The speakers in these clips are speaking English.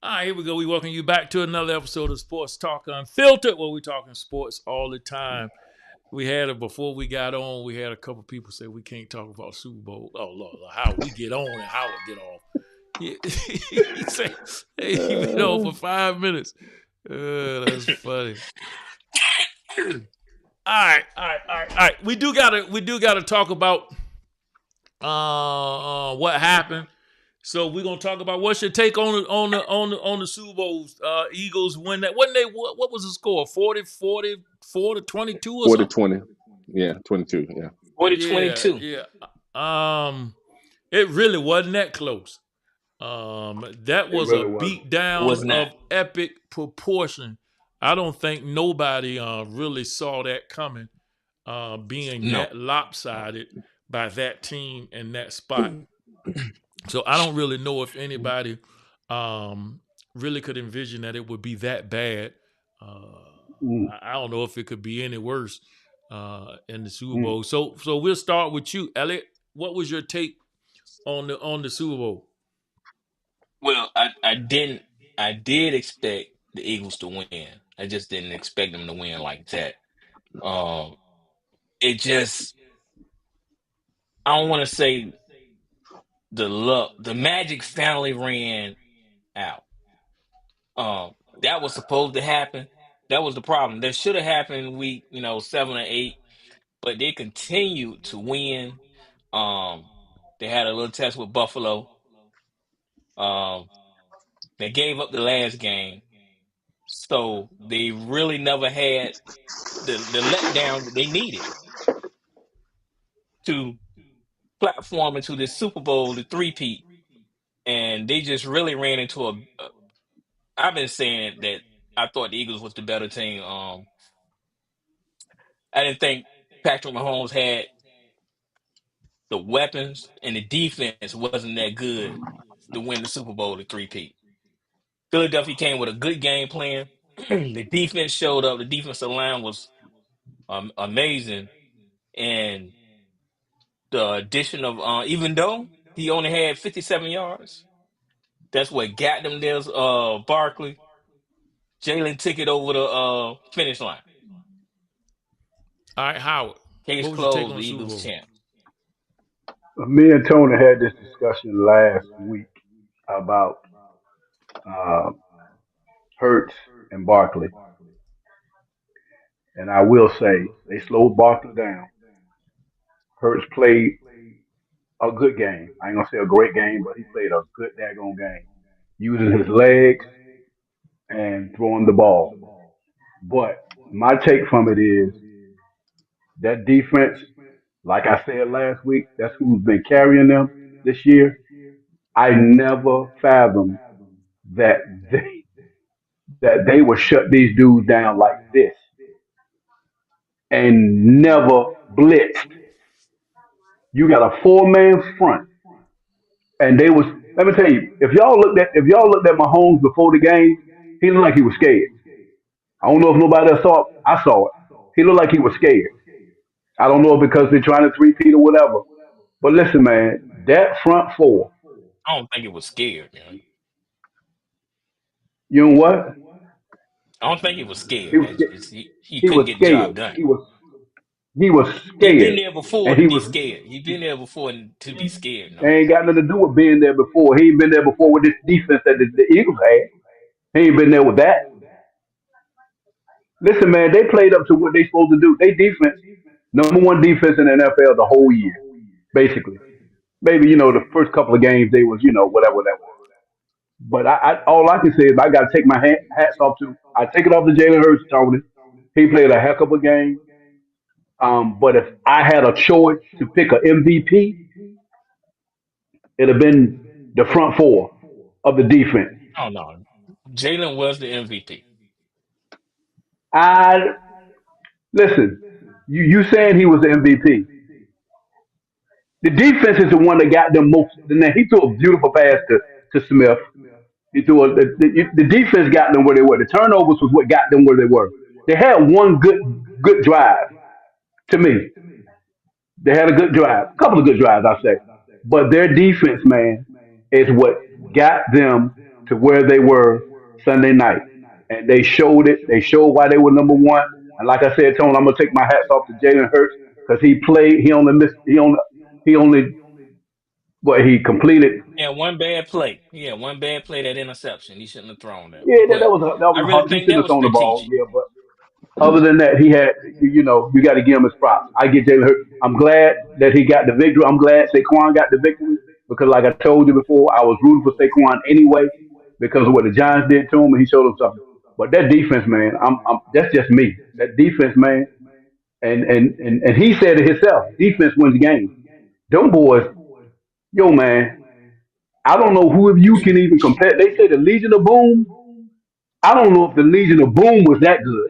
All right, here we go. We welcome you back to another episode of Sports Talk Unfiltered, where we talking sports all the time. We had it before we got on. We had a couple people say we can't talk about Super Bowl. Oh Lord, how we get on and how it get off. He said hey, he been on for 5 minutes. That's funny. All right. We do gotta talk about what happened. So we're gonna talk about what's your take on the Super Bowls. Eagles win that. Wasn't they? What was the score? 44 to 22 or 40 something. 20. Yeah, 22. Yeah. 40 Yeah, 22. yeah. It really wasn't that close. That It was a really wasn't. beat It down was not. of epic proportion. I don't think nobody really saw that coming. Being No. that lopsided by that team in that spot. So I don't really know if anybody really could envision that it would be that bad. Uh, Mm, I don't know if it could be any worse in the Super mm. Bowl. So we'll start with you, Elliot. What was your take on the Super Bowl? Well, I did expect the Eagles to win. I just didn't expect them to win like that. Um it just I don't want to say the magic finally ran out. That was supposed to happen. That was the problem. That should have happened week, 7 or 8, but they continued to win. Um they had a little test with Buffalo. Um they gave up the last game. So they really never had the letdown that they needed to platform into this Super Bowl, the three-peat. And they just really ran into I've been saying that I thought the Eagles was the better team. I didn't think Patrick Mahomes had the weapons, and the defense wasn't that good to win the Super Bowl, the three-peat. Philadelphia came with a good game plan. The defense showed up. The defensive line was amazing. And the addition of even though he only had 57 yards, that's what got them there. Barkley, Jalen took it over the finish line. All right, Howard. Case What was your take closed. on The the Super Eagles Bowl? champ. Me and Tony had this discussion last week about uh, Hurts and Barkley, and I will say they slowed Barkley down. Hurts played a good game. I ain't gonna say a great game, but he played a good daggone game, using his legs and throwing the ball. But my take from it is that defense, like I said last week, that's who's been carrying them this year. I never fathomed that they that they would shut these dudes down like this and never blitzed. You got a four-man front, and they was. Let me tell you, if y'all looked at Mahomes before the game, he looked like he was scared. I don't know if nobody else saw it. I saw it. He looked like he was scared. I don't know if because they're trying to three-peat or whatever. But listen, man, that front four, I don't think it was scared, man. you know what? I don't think he was He scared. was He he couldn't was get the scared. job done. He was He been scared, there before and to he be was. scared. He been there before to be scared. They No, ain't got nothing to do with being there before. He ain't been there before with this defense that the Eagles had. He ain't been there with that. Listen, man, they played up to what they supposed to do. They defense, number one defense in the NFL the whole year, basically. Maybe the first couple of games they was whatever that was. But all I can say is I got to take my hats off to. I take it off to Jalen Hurts, Tony. He played a heck of a game. But if I had a choice to pick an MVP, it'd have been the front four of the defense. oh no. Jalen was the MVP. I listen. You saying he was the MVP? The defense is the one that got them most. He threw a beautiful pass to Smith. He threw the defense got them where they were. The turnovers was what got them where they were. They had one good drive to me. They had a good drive, a couple of good drives, I say. But their defense, man, is what got them. to where they were Sunday night, and they showed it. They showed why they were number one. And like I said, Tony, I'm gonna take my hats off to Jalen Hurts because he played. He only missed. He only what he completed. Yeah, one bad play. Yeah, one bad play, that interception. He shouldn't have thrown that. Yeah, that But was I a really hard. He think shouldn't that have was thrown the ball. strategic. Yeah, but other than that, he had, you got to give him his props. I get Jalen Hurts. I'm glad that he got the victory. I'm glad Saquon got the victory because, like I told you before, I was rooting for Saquon anyway because of what the Giants did to him, and he showed him something. But that defense, man, that's just me. That defense, man, and he said it himself. Defense wins the game. Them boys, yo, man, I don't know who of you can even compare. They say the Legion of Boom. I don't know if the Legion of Boom was that good.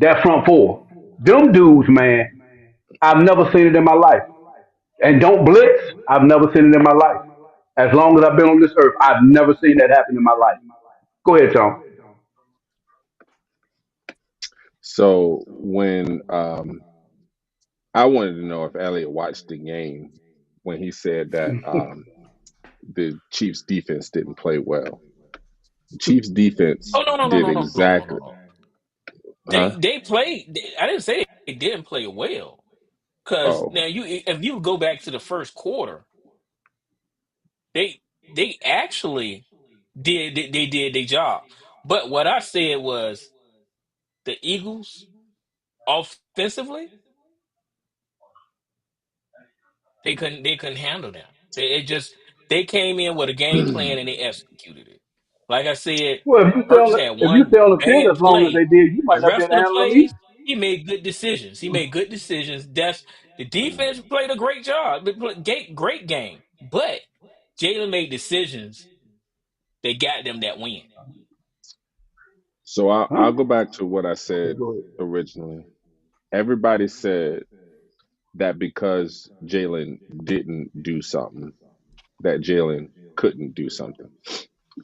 That front four. Them dudes, man, I've never seen it in my life. And don't blitz, I've never seen it in my life. As long as I've been on this earth, I've never seen that happen in my life. Go ahead, Tom. So when I wanted to know if Elliot watched the game when he said that the Chiefs defense didn't play well. The Chiefs defense Oh no no no did no no no no no exactly, no. huh? They played. I didn't say they didn't play well. Because Oh, now if you go back to the first quarter, they they actually they did their job. But what I said was the Eagles offensively, they couldn't handle them. They came in with a game plan and they executed it. Like I said, Well, Hurts had if you stay one on the field bad as long as play. they did, you The might not be rest able to of the handle them either. plays, he made good decisions. He made good decisions. That's the defense played a great job. They played great game. But Jalen made decisions that got them that win. so I'll Huh? go back to what I Okay, said go ahead. originally. Everybody said that because Jalen didn't do something, that Jalen couldn't do something.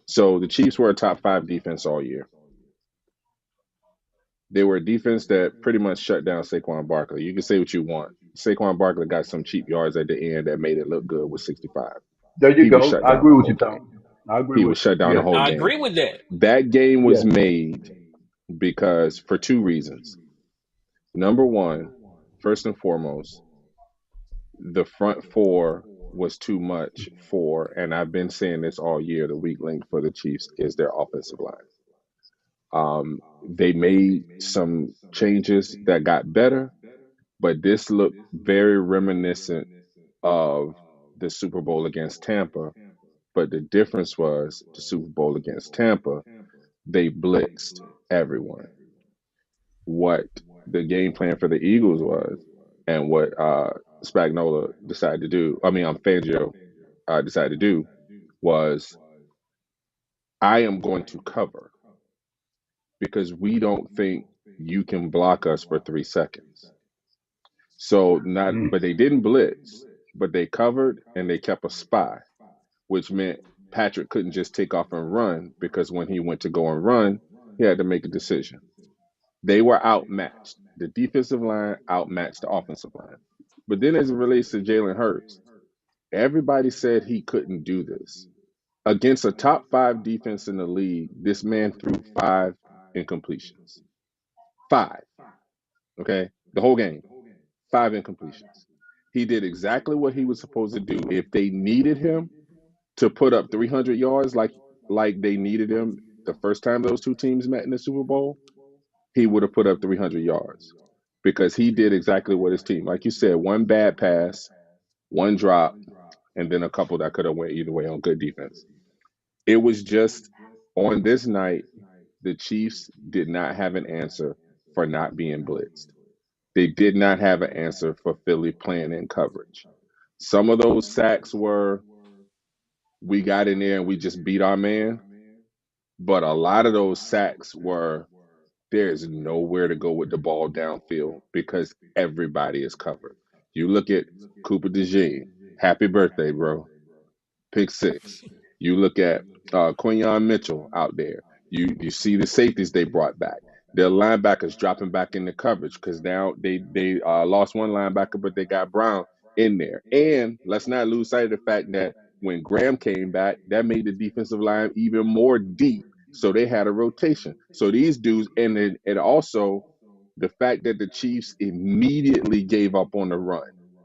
So the Chiefs were a top five defense all year. They were a defense that pretty much shut down Saquon Barkley. You can say what you want. Saquon Barkley got some cheap yards at the end that made it look good with 65. There you He was go. shut I down agree the with whole you, Tom. game. I agree He with was shut down you. the Yes, whole I game. agree with that. That game was yes. made because for two reasons. Number one, first and foremost, the front four was too much for, and I've been saying this all year, the weak link for the Chiefs is their offensive line. They made some changes that got better, but this looked very reminiscent of the Super Bowl against Tampa. But the difference was the Super Bowl against Tampa, they blitzed everyone. What the game plan for the Eagles was, and what Spagnola decided to do, Fangio decided to do, was I am going to cover because we don't think you can block us for 3 seconds. So not, Mm. but they didn't blitz, but they covered and they kept a spy, which meant Patrick couldn't just take off and run because when he went to go and run, he had to make a decision. They were outmatched. The defensive line outmatched the offensive line. But then as it relates to Jalen Hurts, everybody said he couldn't do this. Against a top five defense in the league, this man threw five incompletions. Five. Okay? The whole game. Five incompletions. He did exactly what he was supposed to do. If they needed him to put up 300 yards like they needed him the first time those two teams met in the Super Bowl, he would have put up 300 yards because he did exactly what his team, like you said, one bad pass, one drop, and then a couple that could have went either way on good defense. It was just on this night, the Chiefs did not have an answer for not being blitzed. They did not have an answer for Philly playing in coverage. Some of those sacks were we got in there and we just beat our man, but a lot of those sacks were there's nowhere to go with the ball downfield because everybody is covered. You look at Cooper DeJean, happy birthday, bro. Pick six. You look at Quinyon Mitchell out there. You see the safeties they brought back. Their linebackers dropping back into coverage because now they lost one linebacker, but they got Brown in there. And let's not lose sight of the fact that When Graham came back, that made the defensive line even more deep. So they had a rotation. So these dudes, and also the fact that the Chiefs immediately gave up on the run.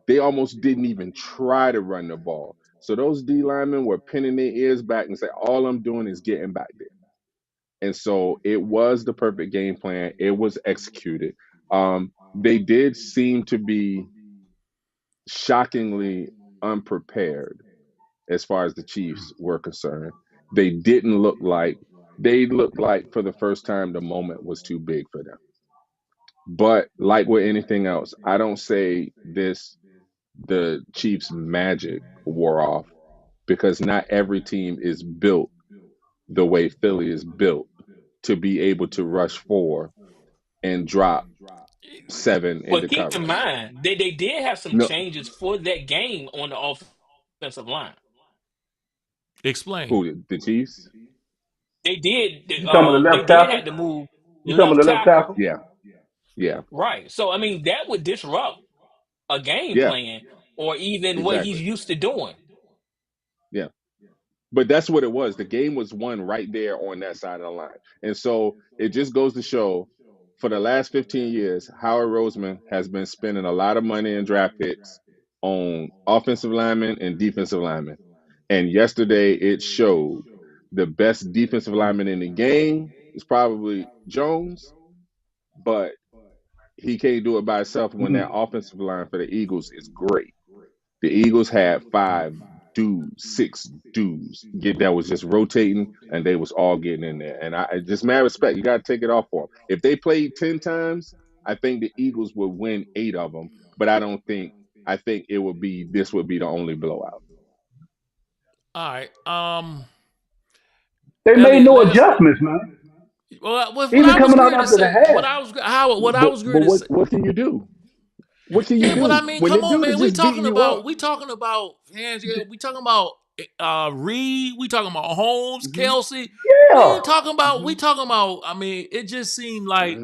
They almost didn't even try to run the ball. So those D linemen were pinning their ears back and say, all I'm doing is getting back there. And so it was the perfect game plan. It was executed. They did seem to be shockingly unprepared as far as the Chiefs were concerned. They didn't look like they looked like for the first time the moment was too big for them. But like with anything else, I don't say this the Chiefs magic wore off because not every team is built the way Philly is built to be able to rush four and drop seven Well, into keep in coverage. mind they did have some No, changes for that game on the offensive line. Explain. who the Chiefs? They did. You talking about the They left did tackle? have to move You talking left about the left tackle, tackle? Yeah, yeah, right? So I mean that would disrupt a game yeah, plan or even what he's exactly. used to doing. Yeah. But that's what it was. The game was won right there on that side of the line. And so it just goes to show for the last 15 years, Howard Roseman has been spending a lot of money in draft picks on offensive linemen and defensive linemen. And yesterday it showed the best defensive lineman in the game is probably Jones, but he can't do it by himself when that Mm. offensive line for the Eagles is great. The Eagles had five dudes, six dudes that was just rotating, and they was all getting in there. And I just mad respect. You got to take it off for them. If they played 10 times, I think the Eagles would win 8 of them. But I don't think. I think it would be this would be the only blowout. All right. They made Elliot, no last. adjustments, man. Well, what Even I was coming out going to after the say, half. what I was But going to say. what can you do? What can you Yeah, but I do mean, when come the on, dude is man. just beating you up? We talking about Fangio. We talking about Reed. We talking about Holmes, Hmm. Kelsey. We Yeah. ain't talking about. We Hmm. talking about. I mean, it just seemed like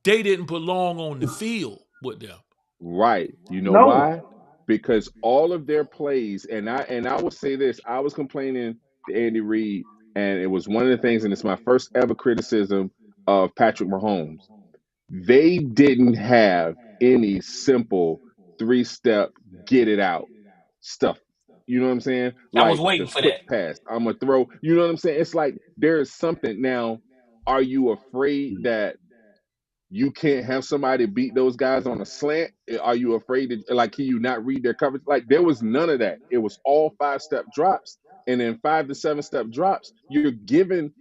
they didn't belong on the field with them. Right. You know No. why? Because all of their plays, and I will say this, I was complaining to Andy Reid, and it was one of the things, and it's my first ever criticism of Patrick Mahomes. They didn't have any simple 3-step get it out stuff. You know what I'm saying? I was Like waiting the for quick that. pass. I'm gonna throw. You know what I'm saying? It's like there is something now. Are you afraid that you can't have somebody beat those guys on a slant? Are you afraid that, like, can you not read their coverage? Like, there was none of that. It was all 5-step drops, and then 5 to 7 step drops. You're giving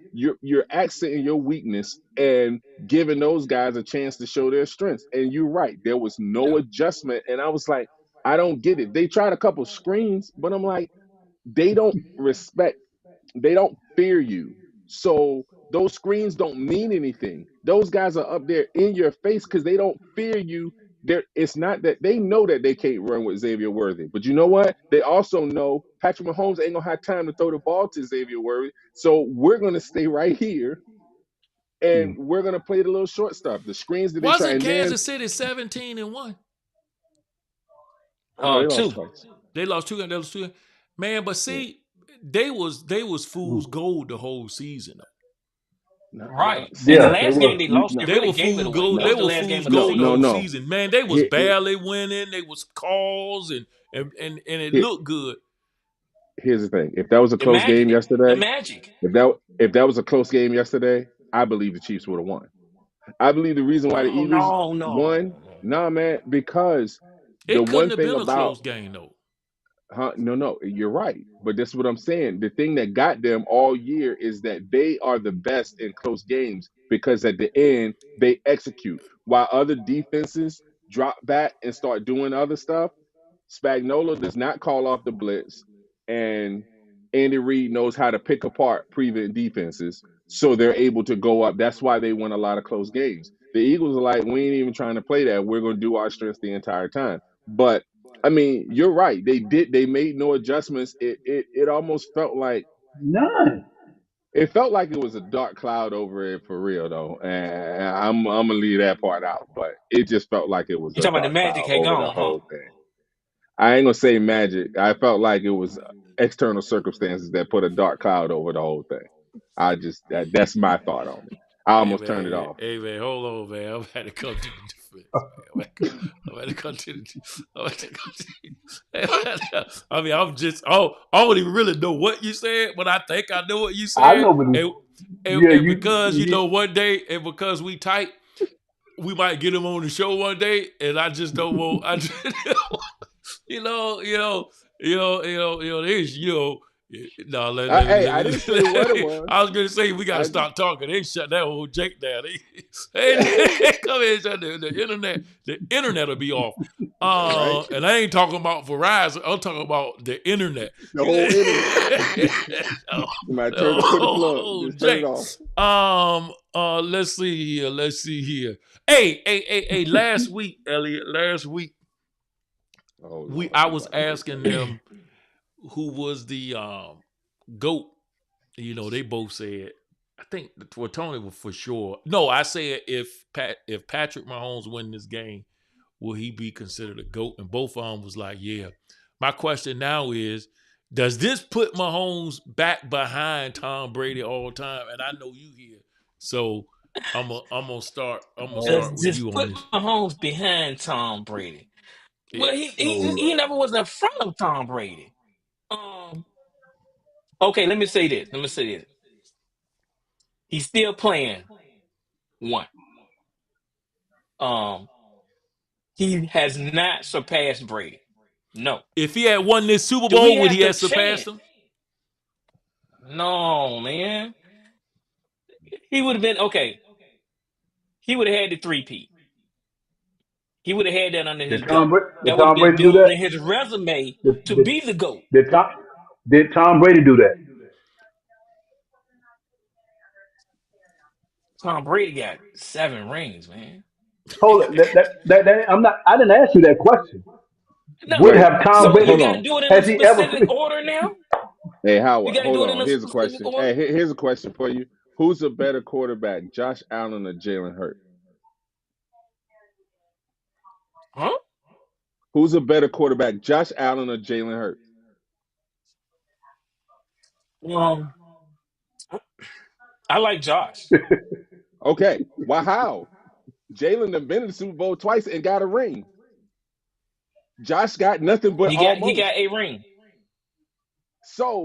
you're accenting your weakness and giving those guys a chance to show their strengths. And you're right, there was no adjustment, and I was like, I don't get it. They tried a couple screens, but I'm like, they don't respect they don't fear you. So those screens don't mean anything. Those guys are up there in your face because they don't fear you. It's not that they know that they can't run with Xavier Worthy, but you know what? They also know Patrick Mahomes ain't gonna have time to throw the ball to Xavier Worthy. So we're gonna stay right here and we're gonna play the little short stuff, the screens that they try, Wasn't and then Kansas City 17-1? no, they lost Two. twice. They lost two. They lost two. Man, but Yeah, see, they was fool's gold the whole season. no, Right. And the Yeah, see, they last game were. they lost, no, they They really were gave it fool's away. gold. That They was the were last game fool's of the gold the no, whole season. no. season. Man, they was Here, here, barely winning. They was calls and it here, looked good. here's the thing. If that was a The close game magic. The yesterday, magic. if that was a close game yesterday, I believe the Chiefs would have won. I believe the reason why the Oh Eagles no, won, no. nah, man, because the It couldn't one have thing been a about close game though. huh? No, no, you're right. But this is what I'm saying. The thing that got them all year is that they are the best in close games because at the end they execute. While other defenses drop back and start doing other stuff, Spagnuolo does not call off the blitz, and Andy Reid knows how to pick apart prevent defenses, so they're able to go up. That's why they win a lot of close games. The Eagles are like, we ain't even trying to play that. We're going to do our strengths the entire time. But I mean, you're right. They did. They made no adjustments. It almost felt like None. it was a dark cloud over it for real though. And I'm gonna leave that part out. But it just felt like it was You a talking about the dark magic cloud had over the gone, huh? whole thing. I ain't gonna say magic. I felt like it was. external circumstances that put a dark cloud over the whole thing. That's my thought on it. I almost turned it off. Hey man, hold on, man. I'm had to come to the defense, man. I'm had to come to the. I'm had to come to. I mean, I'm just. Oh, I don't even really know what you said, but I think I know what you I said, know, but and yeah, because one day, and because we tight, we might get him on the show one day, and I just don't want. I just, you know, you know, this, no, Hey, I didn't say what it was. I was gonna say we gotta I just stop talking. They shut that old Jake down. Hey, come here, shut the internet. The internet will be off. right. And I ain't talking about Verizon. I'm talking about the internet. The whole internet. oh, Somebody put the plug. Just turn it Jake. off. Let's see here. Hey. Last week, Elliot. Last week, Oh Lord, I we was about to get asking them who was the GOAT. They both said. I think for Tony was for sure. No, I said if Patrick Mahomes win this game, will he be considered a GOAT? And both of them was like, yeah. My question now is, does this put Mahomes back behind Tom Brady all the time? And I know you here, so I'm gonna start Does with this you on put this. Mahomes behind Tom Brady? It, Well, he so never was in front of Tom Brady. Um. Okay, let me say this. He's still playing one. Um. He has not surpassed Brady. No. if he had won this Super Do he Bowl, would have he the have surpassed chance? him? No, man. He would have been okay. He would have had the three-peat. He would have had that under his belt. Did That would have Tom been Brady do building that? in his resume Did, to did, be the GOAT. did Tom did Tom Brady do that? Tom Brady got 7 rings, man. Hold it. I'm not. I didn't ask you that question. No, Would right. have Tom so So you hold Brady? got to on. do it in a Has he ever? specific order now. Hey You Howard, got to hold do it in on. a Here's a specific question. order. Hey, here's a question for you. Who's a better quarterback, Josh Allen or Jalen Hurts? Huh? Who's a better quarterback, Josh Allen or Jalen Hurts? Um, I like Josh. Okay. Well, how? Jalen have been in the Super Bowl twice and got a ring. Josh got nothing but He almost. got a ring.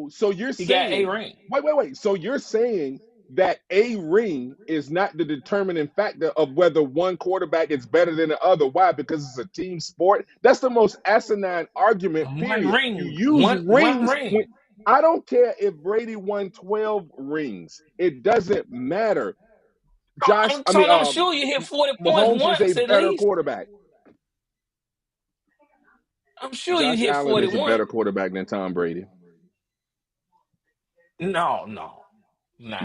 So you're He got a saying, ring. wait. So you're saying that a ring is not the determining factor of whether one quarterback is better than the other. Why? Because it's a team sport. That's the most asinine argument, One period. You ring. use One rings when ring. I don't care if Brady won 12 rings. It doesn't matter. I'm trying. I'm sure you hit 40 points Mahomes is a once at better least. quarterback. I'm sure you Josh hit Allen is a 41. better quarterback than Tom Brady. No,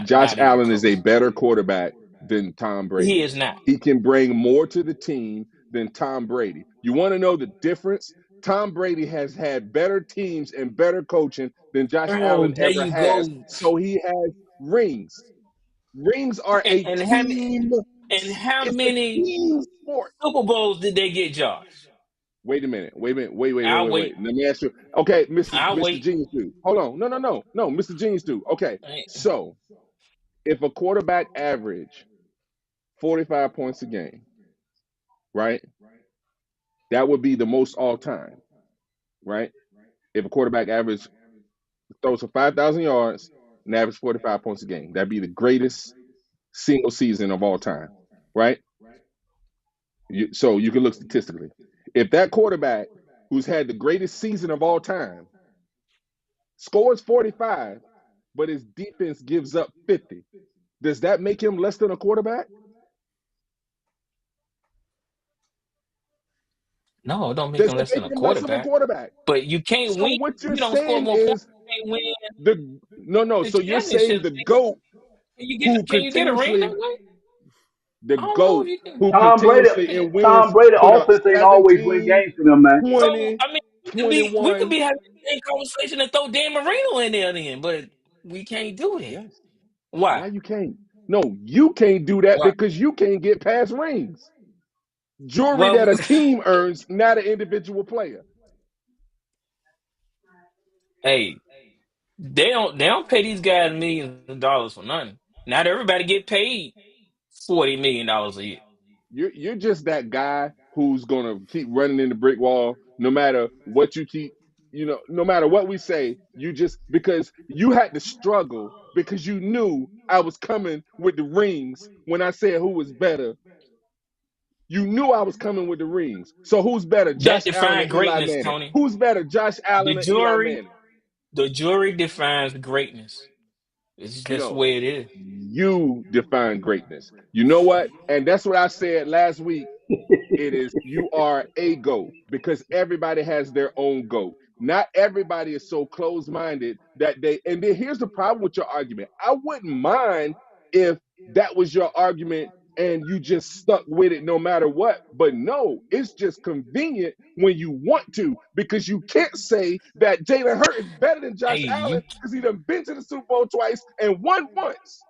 Josh not even Allen is a close. better quarterback than Tom He Brady. is not. He can bring more to the team than Tom Brady. You want to know the difference? Tom Brady has had better teams and better coaching than Josh Oh, Allen there ever you has. go. So he has rings. Rings are And, a and how ma- team. and how It's a many team sport. Super Bowls did they get, Josh? Wait a minute. I'll Wait. wait. Let me ask you. Okay, I'll Mr. wait. Genius dude. Hold on. No, Mr. Genius dude. Okay. Hey, So if a quarterback average 45 points a game, right? That would be the most all time, right? If a quarterback average throws for 5,000 yards and average 45 points a game, that'd be the greatest single season of all time, right? So you can look statistically. If that quarterback who's had the greatest season of all time scores 45, but his defense gives up 50, does that make him less than a quarterback? no, it don't make Does him it less than make a him less of a quarterback. quarterback? But you can't So win. what If you're you don't score saying more points, is you can't win no. the So you're saying championship. the GOAT who Can you get a ring that continuously way? the I don't know if GOAT you can. who Tom Brady. continuously in Tom wins Brady put up offense ain't always win 17, games for them, man. So 20, I mean, we could 21. be having the same conversation and throw Dan Marino in there then, but we can't do that. Yes. Why? Why you can't? No, you can't do that Why? because you can't get past rings. Jewelry Well, that a team earns, not an individual player. hey. They don't pay these guys millions of dollars for nothing. Not everybody get paid $40 million a year. You're just that guy who's gonna keep running in the brick wall no matter what you keep, no matter what we say. You just because you had to struggle because you knew I was coming with the rings when I said who was better. You knew I was coming with the rings. So who's better, That Josh Allen or defines Eli greatness, Manning? Tony. Who's better, Josh The Allen or Eli jury, Manning? the jury defines greatness. It's just the No, way it is. you define greatness. You know what? And that's what I said last week. It is you are a goat because everybody has their own goat. Not everybody is so closed-minded that they and then here's the problem with your argument. I wouldn't mind if that was your argument and you just stuck with it no matter what. But no, it's just convenient when you want to because you can't say that Jalen Hurts is better than Hey, Josh Allen you, because he done been to the Super Bowl twice and won once.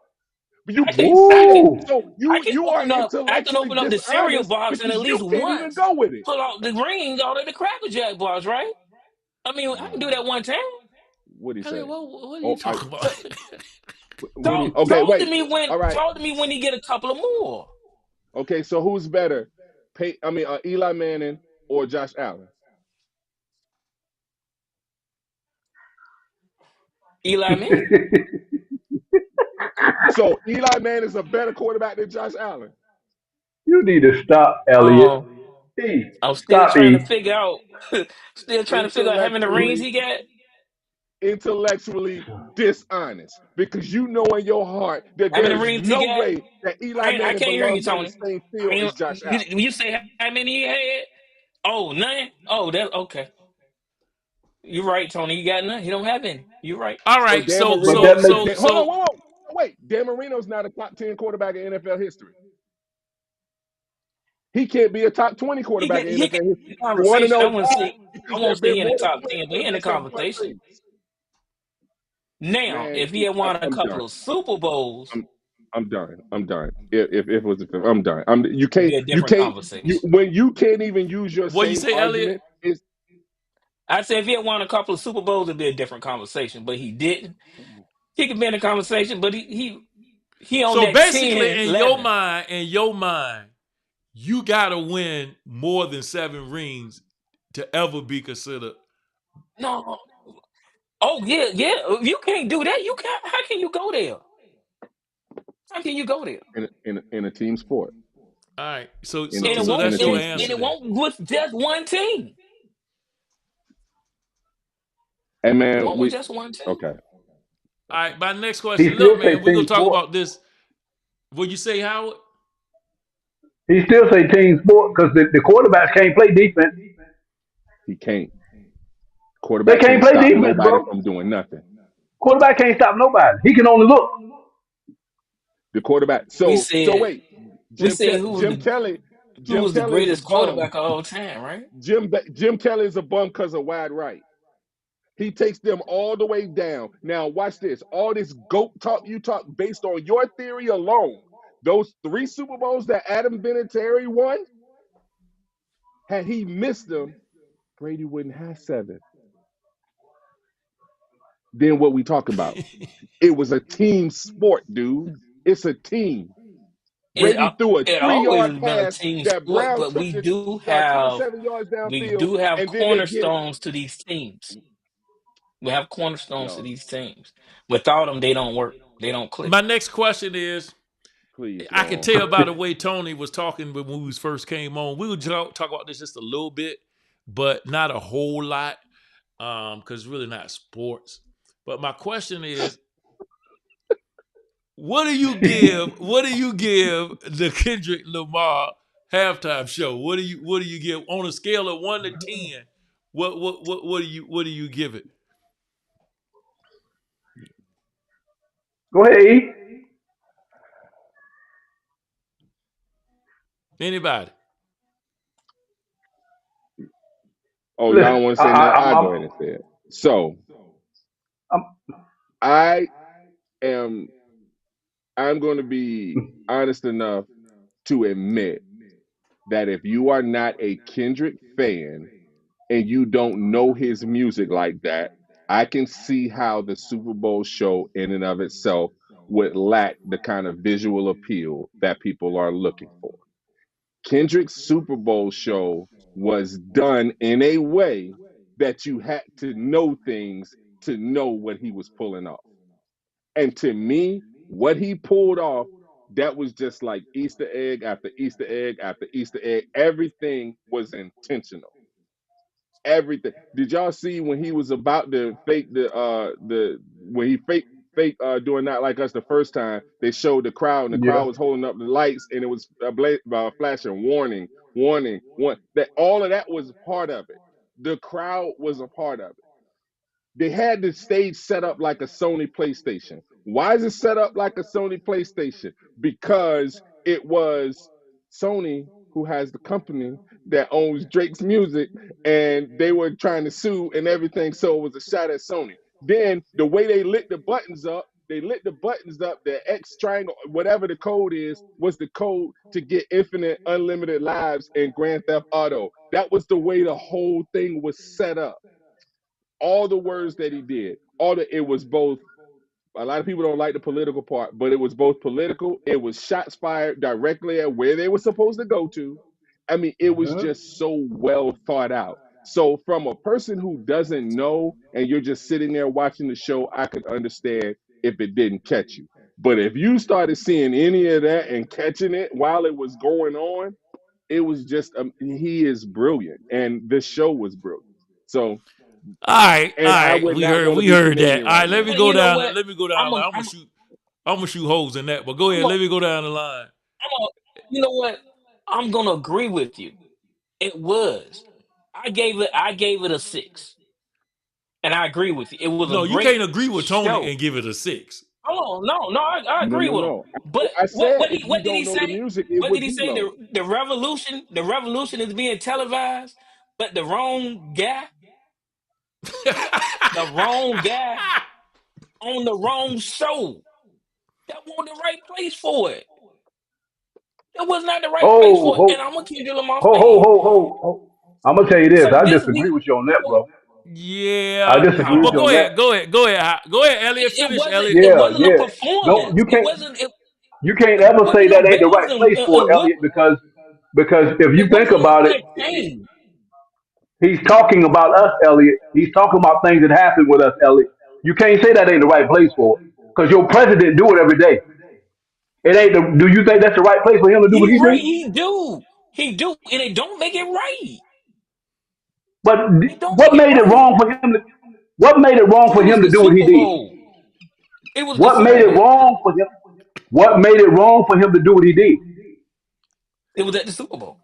But you I can, can't I say can, that. Woo! So I you can you are open up, I can intellectually open up the cereal dishonest box and at because least you can't even once go with it. pull out the ring out of the Cracker Jack box, right? I mean, I can do that one time. What do you Elliot, say? what are you Oh, talking about? So, what do you? talk, Okay, talk to wait. me when, All right. talk to me when you get a couple of more. Okay, so who's better? Eli Manning or Josh Allen? Eli Manning. So Eli Manning is a better quarterback than Josh Allen. You need to stop, Elliot. Um, E, I'm still stop, trying to E. figure out, still trying to figure out how many rings Intellectually, he got. intellectually dishonest because you know in your heart that How there many is rings he no got? way that Eli I Manning can't hear you, belongs on the Tony. same field as Josh Allen. You say how many he had? Oh, none. Oh, that okay. You're right, Tony. He got none. He don't have any. You're right. All So right, Dan so But Marino, so that makes so hold on, so whoa, wait. Dan Marino's not a top 10 quarterback in NFL history. He can't be a top 20 quarterback in He get NFL in history. the You want to conversation. know why? I Because there won't have say been he in the more top 10, but he in the quarterbacks that won conversation. rings. Now, Man, if he had won a I'm done. couple of Super Bowls, I'm I'm done. I'm done. If it was, I'm done. it'd be a different You conversation. when you can't even use your what you same say, Elliot? argument. Is I said if he had won a couple of Super Bowls, it'd be a different conversation. But he didn't. He could be in the conversation, but he on So that basically, 10, 11. in your mind, you gotta win more than 7 rings to ever be considered. No. Oh yeah, yeah. If you can't do that, you can't. How can you go there? How can you go there? in a team sport. All right. So In a so And it team so won't in a that's your team and sport. answer it then. won't with just one team. And It man, won't with we just one team. okay. All right. My next he question. Look, still say man, we're team gonna talk sport. about this. What you say, Howard? He still say team sport because the quarterbacks can't play defense. He can't. They Quarterback can't can't play stop defense, nobody bro. from doing nothing. Quarterback can't stop nobody. He can only look. The quarterback. We So said wait, we said who Jim was the Kelly is a greatest bum. quarterback of all time, right? Jim Kelly is a bum because of wide right. He takes them all the way down. Now watch this. All this goat talk you talk based on your theory alone. Those 3 Super Bowls that Adam Vinatieri won, had he missed them, Brady wouldn't have 7. Then what we talking about? It was a team sport, dude. It's a team. It Brady threw a it always 3 yard has been a pass team that sport, Brown but took it 27 yards we downfield, do have and then they get it. cornerstones to these teams. We have cornerstones to No, these teams. Without them, they don't work. They don't click. My next question is: please, I can Lord. tell by the way Tony was talking when we first came on. We would talk about this just a little bit, but not a whole lot, because it's really not sports. But my question is, what do you give? What do you give the Kendrick Lamar halftime show? What do you give on a scale of 1 to 10? What do you give it? Go ahead, E. Anybody? Oh, y'all don't Listen, want to say nothing? I'll go ahead and say it. So I'm I am I'm going to be honest enough to admit that if you are not a Kendrick fan and you don't know his music like that, I can see how the Super Bowl show in and of itself would lack the kind of visual appeal that people are looking for. Kendrick's Super Bowl show was done in a way that you had to know things to know what he was pulling off. And to me, what he pulled off, that was just like Easter egg after Easter egg after Easter egg. Everything was intentional. Everything. Did y'all see when he was about to fake the when he fake doing Not Like Us the first time? They showed the crowd and the Yeah. crowd was holding up the lights and it was flashing warning, warning, one. That all of that was part of it. The crowd was a part of it. They had the stage set up like a Sony PlayStation. Why is it set up like a Sony PlayStation? Because it was Sony who has the company that owns Drake's music, and they were trying to sue and everything. So it was a shot at Sony. Then the way they lit the buttons up, they lit the buttons up. The X triangle, whatever the code is, was the code to get infinite, unlimited lives in Grand Theft Auto. That was the way the whole thing was set up. All the words that he did, all the it was both. A lot of people don't like the political part, but it was both political. It was shots fired directly at where they were supposed to go to. I mean, it was Uh-huh. just so well thought out. So, from a person who doesn't know and you're just sitting there watching the show, I could understand if it didn't catch you. But if you started seeing any of that and catching it while it was going on, it was just he is brilliant, and this show was brilliant. So, All and I right. would We not heard want to we be heard that. Canadian All right, right let me now. But go you know down. what? Let me go I'm down. a, I'm gonna I'm, shoot. I'm gonna shoot holes in that. But go I'm ahead. a, Let me go down the line. I'm a, you know what? I'm gonna agree with you. It was. I gave it a 6, and I agree with you. It was a No, you great can't agree with Tony show. and give it a 6. Oh no, I No, agree no, with him. no. But I what said what if he you what did don't he know the say? music, it What did would he be say? low. The revolution is being televised, but the wrong guy on the wrong show. That wasn't the right place for it. That was not the right place Oh, for it. And ho, I'm gonna keep Lamar ho, ho, saying. ho, ho, ho. I'm gonna tell you this. So I this disagree week, with you on that, so, bro. I Yeah, disagree with but you no, go on that. ahead. Go ahead. Go ahead. Go ahead, Elliot. it Finish, wasn't. Elliot. It Yeah, wasn't a yeah. No, performance. you It can't. wasn't. You can't It ever say wasn't no that ain't the bells right place for and it, Elliot, whistles. because if It you think wasn't no about it, entertainment. he's talking about us, Elliot. He's talking about things that happen with us, Elliot. You can't say that ain't the right place for it, because your president do it every day. It ain't. Do you think that's the right place for him to do what He he right. do? He do, and it don't make it right. But It don't make what it made it right. wrong for him? What made it wrong for It was him to the do what he Super did? Bowl. It was the What Super made it Bowl. wrong for him? What made it wrong for him to do what he did? It was at the Super Bowl.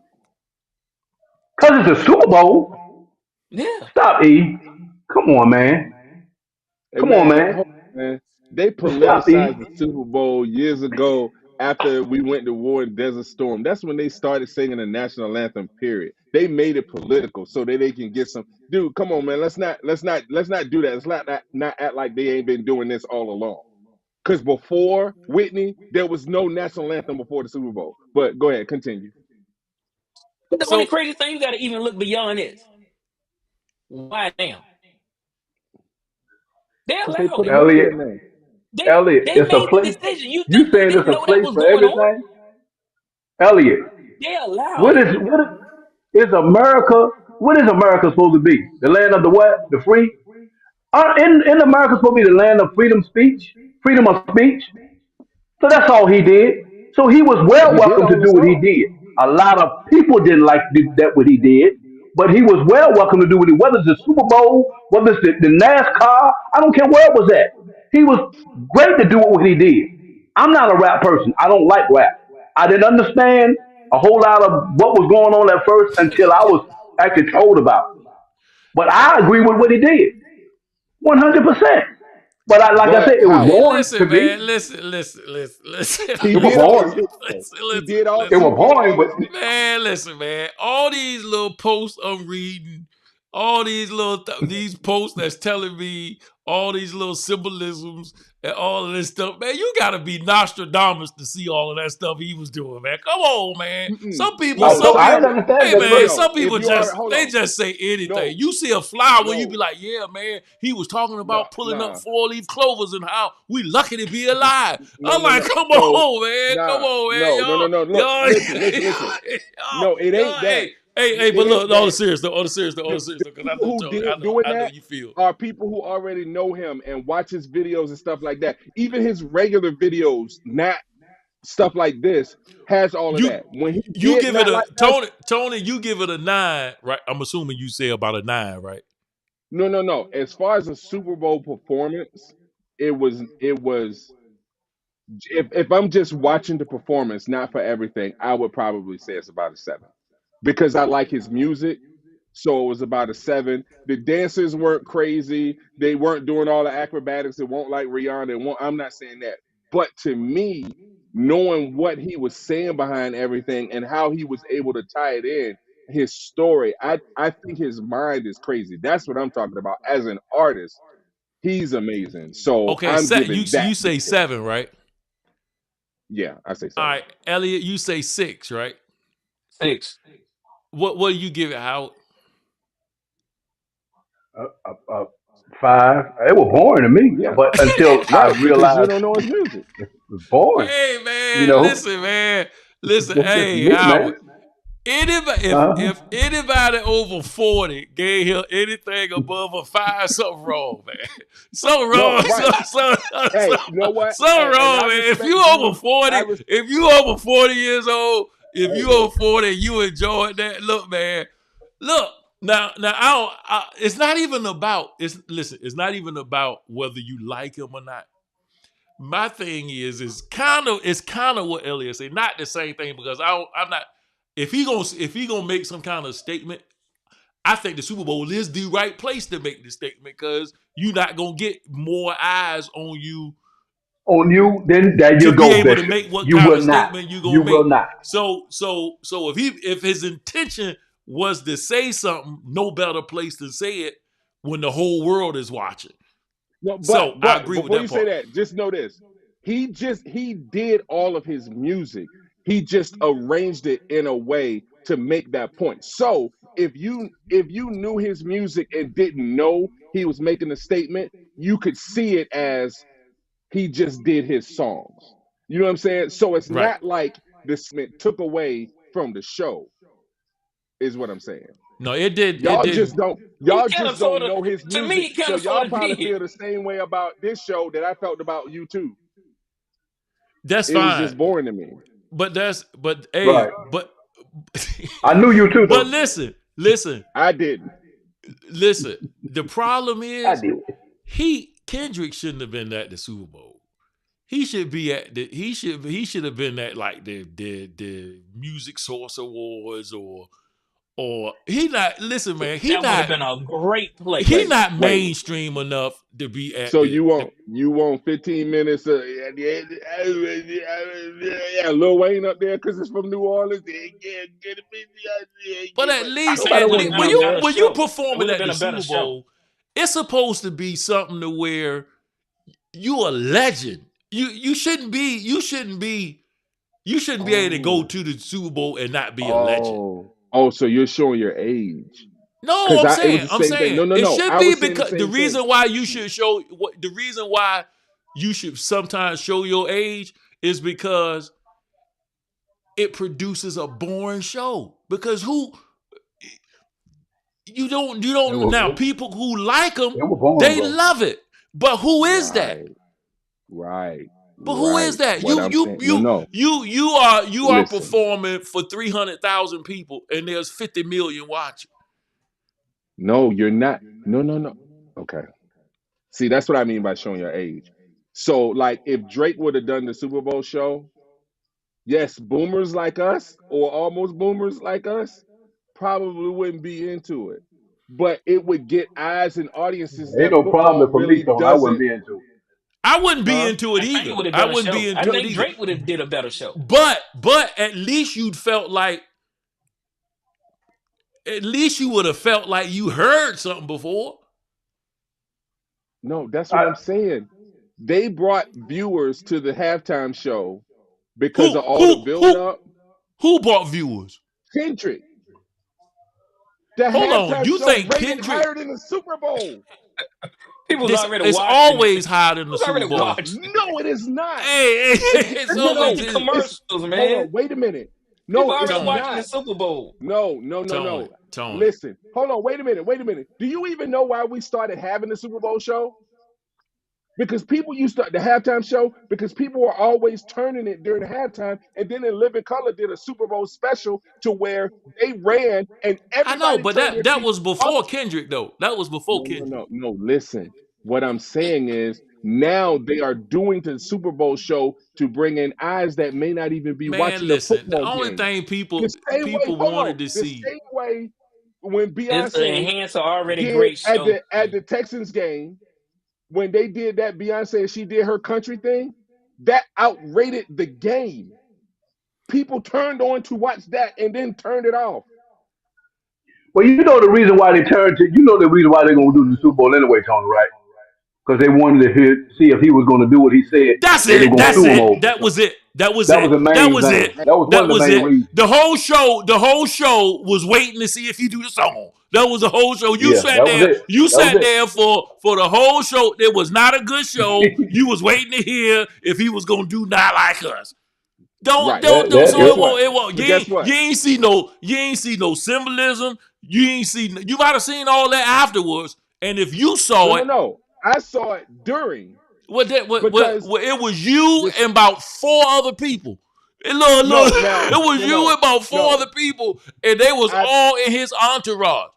Because it's a Super Bowl. Yeah. Stop, E. Come on, man. Hey Come on, man, man. hold on, man. They Stop, E. politicized the Super Bowl years ago after we went to war in Desert Storm. That's when they started singing the national anthem. Period. They made it political so that they can get some. Dude, come on, man. Let's not do that. Let's not act like they ain't been doing this all along. Because before Whitney, there was no national anthem before the Super Bowl. But go ahead, continue. But the only So crazy thing, you got to even look beyond this. Why damn? They Because they allowed put it. him up Elliot, there now. Elliot, They it's a made the place. decision. You You think they saying it's didn't a know that place was for going on? everything? Elliot, They allowed what it. is what is America? What is America supposed to be? The land of the what? The free? In America supposed to be the land of freedom of speech. So that's all he did. So he was well He did welcome to all the do what he songs. did. A lot of people didn't like that what he did, but he was well welcome to do what he. Whether it's the Super Bowl, whether it's the NASCAR, I don't care where it was at. He was great to do what he did. I'm not a rap person. I don't like rap. I didn't understand a whole lot of what was going on at first until I was actually told about it. But I agree with what he did, 100%. But like I But said, it was hey, how? boring to listen, me. man. Listen. He It was did all his boring. hits though. He Listen. It was Listen. boring, but Man, listen, man. All these little posts I'm reading, all these these posts that's telling me all these little symbolisms and all of this stuff. Man, you gotta be Nostradamus to see all of that stuff he was doing, man. Come on, man. Mm-mm. Some people, No, I some told I listen. didn't people, understand hey it at No, man, first. no. some If people you are, just hold they on. just say anything. No, You see a flower, you be no, like, yeah, man, he was talking no, about pulling up nah, 4-leaf clovers and how we lucky to be alive. no, I'm no, like, no. come So, on, man. Come nah, on, man. no, no, no, no. Look, Y'all, listen, listen, listen. y'all, No, it ain't that. hey, It but ain't look, all the that. serious though, all the serious though, all The, the serious the though, because people who did doing I know that you feel. are people who already know him and watch his videos and stuff like that. Even his regular videos, not stuff like this, has all of You that. When he you did give it not a like us, Tony, you give it a 9, right? I'm assuming you say about a 9, right? no, no, no. As far as a Super Bowl performance, it was if I'm just watching the performance, not for everything, I would probably say it's about a 7 because I like his music. So it was about a 7. The dancers weren't crazy. They weren't doing all the acrobatics. It won't like Rihanna. It won't, I'm not saying that. But to me, knowing what he was saying behind everything and how he was able to tie it in, his story, I think his mind is crazy. That's what I'm talking about. As an artist, he's amazing. So Okay, I'm you giving that you the say 10. 7, right? Yeah, I say All 7. right, Elliot, you say 6, right? 6. What do you give it? How? Uh, 5. It was boring to me, Yeah, but until I right. Because you realized don't know his music. it was boring. Hey You man, know, listen, man, listen. that's just Hey, me, Howard. man. Anybody, Uh, if anybody over 40 gave him anything above a 5, something wrong, man. Something No, wrong. right. Hey, you know what? Something Hey, and wrong, I man. If respect you over you. I 40, res- if you over 40 years old, if hey, you over 40 and you enjoyed that, look, man. Look, now it's not even about it's not even about whether you like him or not. My thing is kind of what Elliot said. Not the same thing because I'm not. If he gonna make some kind of statement, I think the Super Bowl is the right place to make the statement because you're not gonna get more eyes on you on you, then there to you be go, able to Bishop. make what You kind will of not. statement you gonna You will make. not. So if his intention was to say something, no better place to say it when the whole world is watching. no, So I but agree with before that you say part. that, just know this. He did all of his music. He just arranged it in a way to make that point. So if you knew his music and didn't know he was making a statement, you could see it as he just did his songs. You know what I'm saying? So it's Right. not like the statement took away from the show, is what I'm saying. No, it did. It Y'all didn't. just don't He y'all kind of just sort don't of, know his to me, music. he kind So of sort y'all of probably did. feel the same way about this show that I felt about you too. That's It was fine. just boring to me. But hey, Right. but I knew you too, but though. I didn't. listen. The problem I is did. Kendrick shouldn't have been at the Super Bowl. He should be at the he should have been at like the Music Source Awards or he not listen man That would have been a great he place. Wait, not wait. mainstream enough to be at So the you want 15 minutes of yeah, Lil Wayne up there because it's from New Orleans. but at I least said Nobody it would want have to been hear a that. better when you show. It performing would have at been the a better Super show. Bowl, it's supposed to be something to where you a legend. You shouldn't be able to go Oh, to the Super Bowl and not be a legend. oh. So you're showing your age. No, Cause it was the I'm same thing. saying No, no, it no. should I be was saying the because the same thing. reason why you should show what the reason why you should sometimes show your age is because it produces a boring show. Because who you It don't now was, people who like them it was boring, they bro. love it. But who is that? Right, right, But who is right. that? What I'm saying. No, no. You are Listen. performing for 300,000 people and there's 50 million watching. No, you're not. No, no, no. Okay. See, that's what I mean by showing your age. So, like, if Drake would have done the Super Bowl show, yes, boomers like us or almost boomers like us probably wouldn't be into it. But it would get eyes and audiences Ain't that no football problem for me, really Tone. I wouldn't doesn't, be into it. I wouldn't be huh? into it I think it either. would have I been a wouldn't be show. I into it think either. Drake would have did a better show. But at least you'd felt like at least you would have felt like you heard something before. No, that's what I, I'm saying. They brought viewers to the halftime show because of Who all the who build who up. who brought viewers? Kendrick, the Hold on, halftime you show think rated Kendrick? higher than the Super Bowl. People was This already it's watching it. always higher than the Was Super already Bowl. watching. No, it is not. Hey, it's People always watching No, it's commercials, hold man. on, wait a minute. People No, already it's Tony, watching the not. Super Bowl. No, no, no, Tony, no. Tony. Listen, hold on, wait a minute, wait a minute. Do you even know why we started having the Super Bowl show? Because people used to the halftime show because people were always turning it during the halftime, and then in Living Color did a Super Bowl special to where they ran and I know, everybody but turned their that TV was up. before Kendrick though. That was before No, no, Kendrick. no, no. Listen, what I'm saying is now they are doing the Super Bowl show to bring in eyes that may not even be Man, watching the listen. The football only game. thing The same way, people hold on, wanted to the see. same way when It's to Beyonce enhance an already did great at show. the Texans game when they did that Beyonce, she did her country thing, that outrated the game. People turned on to watch that and then turned it off. well, you know the reason why they turned to, you know the reason why they're going to do the Super Bowl anyway, Tony, right? Because they wanted to see if he was going to do what he said, That's or they're it. going to That's sue him Man, it. over. That was it. That was That was it. the That main was thing. it. That was one That of the was main it. reasons. The whole show was waiting to see if he do the song. That was the whole show. You Yeah, sat that was there. it. You That sat was there for the whole show. It was not a good show. it. You was waiting to hear if he was gonna do Not Like Us. right. Don't. that, So But guess it that, what? won't. It won't. But guess what? You ain't see no symbolism. You ain't see. You might have seen all that afterwards. And if you No, saw no, it, no. I saw it during because it was you this and about four other people. no, now, It was no, you no, and about four no. other people, and they was I all in his entourage.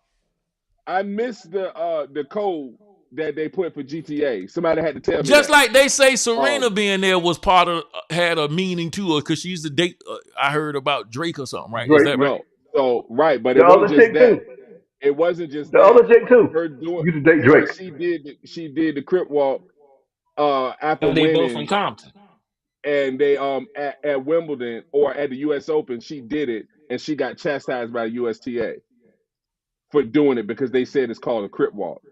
I missed the code that they put for GTA. Somebody had to tell me Just that. like they say, Serena Um, being there was part of had a meaning to her because she used to date. I heard about Drake or something, right? Is Drake. that right? no. So right, but The it wasn't other just chick that. too. It wasn't just The that. other chick too. Her doing Used to date her. Drake. She did the crip walk after They both from winning, Compton. and they at Wimbledon or at the U.S. Open, she did it, and she got chastised by USTA for doing it because they said it's called a crip walk.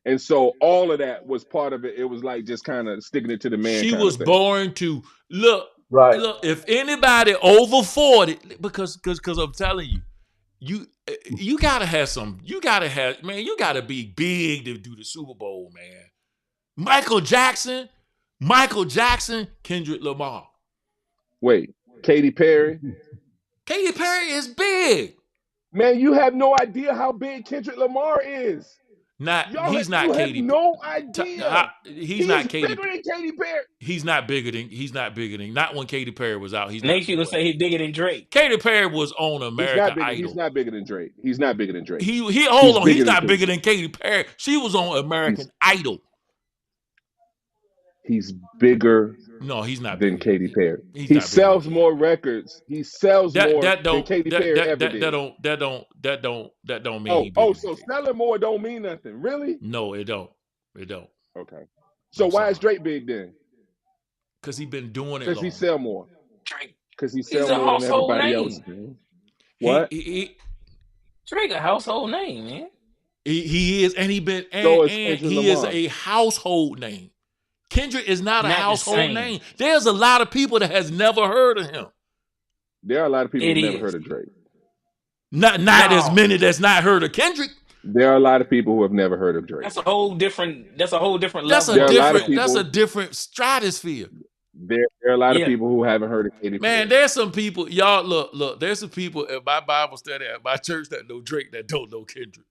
And so all of that was part of it. It was like just kind of sticking it to the man She kind was of thing. born to look. Right. Look, if anybody over 40, because I'm telling you, you gotta have some. You gotta have man. You gotta be big to do the Super Bowl, man. Michael Jackson, Kendrick Lamar. Wait, Katy Perry? Katy Perry is big. Man, you have no idea how big Kendrick Lamar is. He's not You have Katy. no idea. He's He is not Katy. bigger than Katy Perry. He's not bigger than. He's not bigger than. Not when Katy Perry was out. He's not Next you bigger gonna than. say he bigger than Drake. Katy Perry was on He's American not bigger. He's Idol. not bigger than Drake. He's not bigger than Drake. He He's hold on. He's bigger than not Kendrick. bigger than Katy Perry. She was on He's American Idol. he's bigger No, he's not than bigger than. Katy Perry. He's He not bigger than sells Katy more Perry. records. He sells That more that than don't Katy that Perry that ever that did. that don't mean he bigger Oh, than so Katy. selling more don't mean nothing, really? No, it don't. It don't. Okay. So I'm why is sorry. Drake big then? Because he been doing it Because he long. sell more. Drake, Because he he's sell a more than household everybody else. name. Man. He What? he Drake a household name, man. he is, and So is and Kendrick he is Lamar. a household name. Kendrick is not a Not the household same. name. There's a lot of people that has never heard of him. There are a lot of people It who've never is. heard of Drake. Not as No, many that's not heard of Kendrick. There are a lot of people who have never heard of Drake. that's a whole different. That's a whole different That's level a There are a of lot of different. influence. That's a people. different stratosphere. There are a lot of Yeah, people who haven't heard of Katy Man, Perry. there's some people. Y'all look. There's some people at my Bible study at my church that know Drake that don't know Kendrick.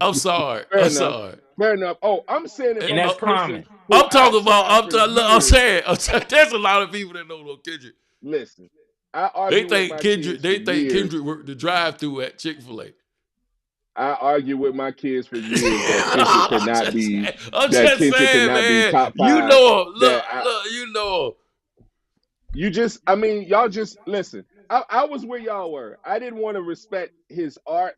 I'm sorry. Fair I'm enough. sorry. Fair enough. Oh, I'm saying it and from that's a person common. who I'm talking about. outside for I'm years. saying. there's a lot of people that don't know Kendrick. Listen, I They argue with think my Kendrick. kids for They think years. Kendrick worked the drive-through at Chick-fil-A. I argue with my kids for years that Kendrick could not be I'm that just Kendrick could saying, not be man. top You five. know him. That I, Look. You know him. you just I mean y'all just listen. I was where y'all were. I didn't want to respect his art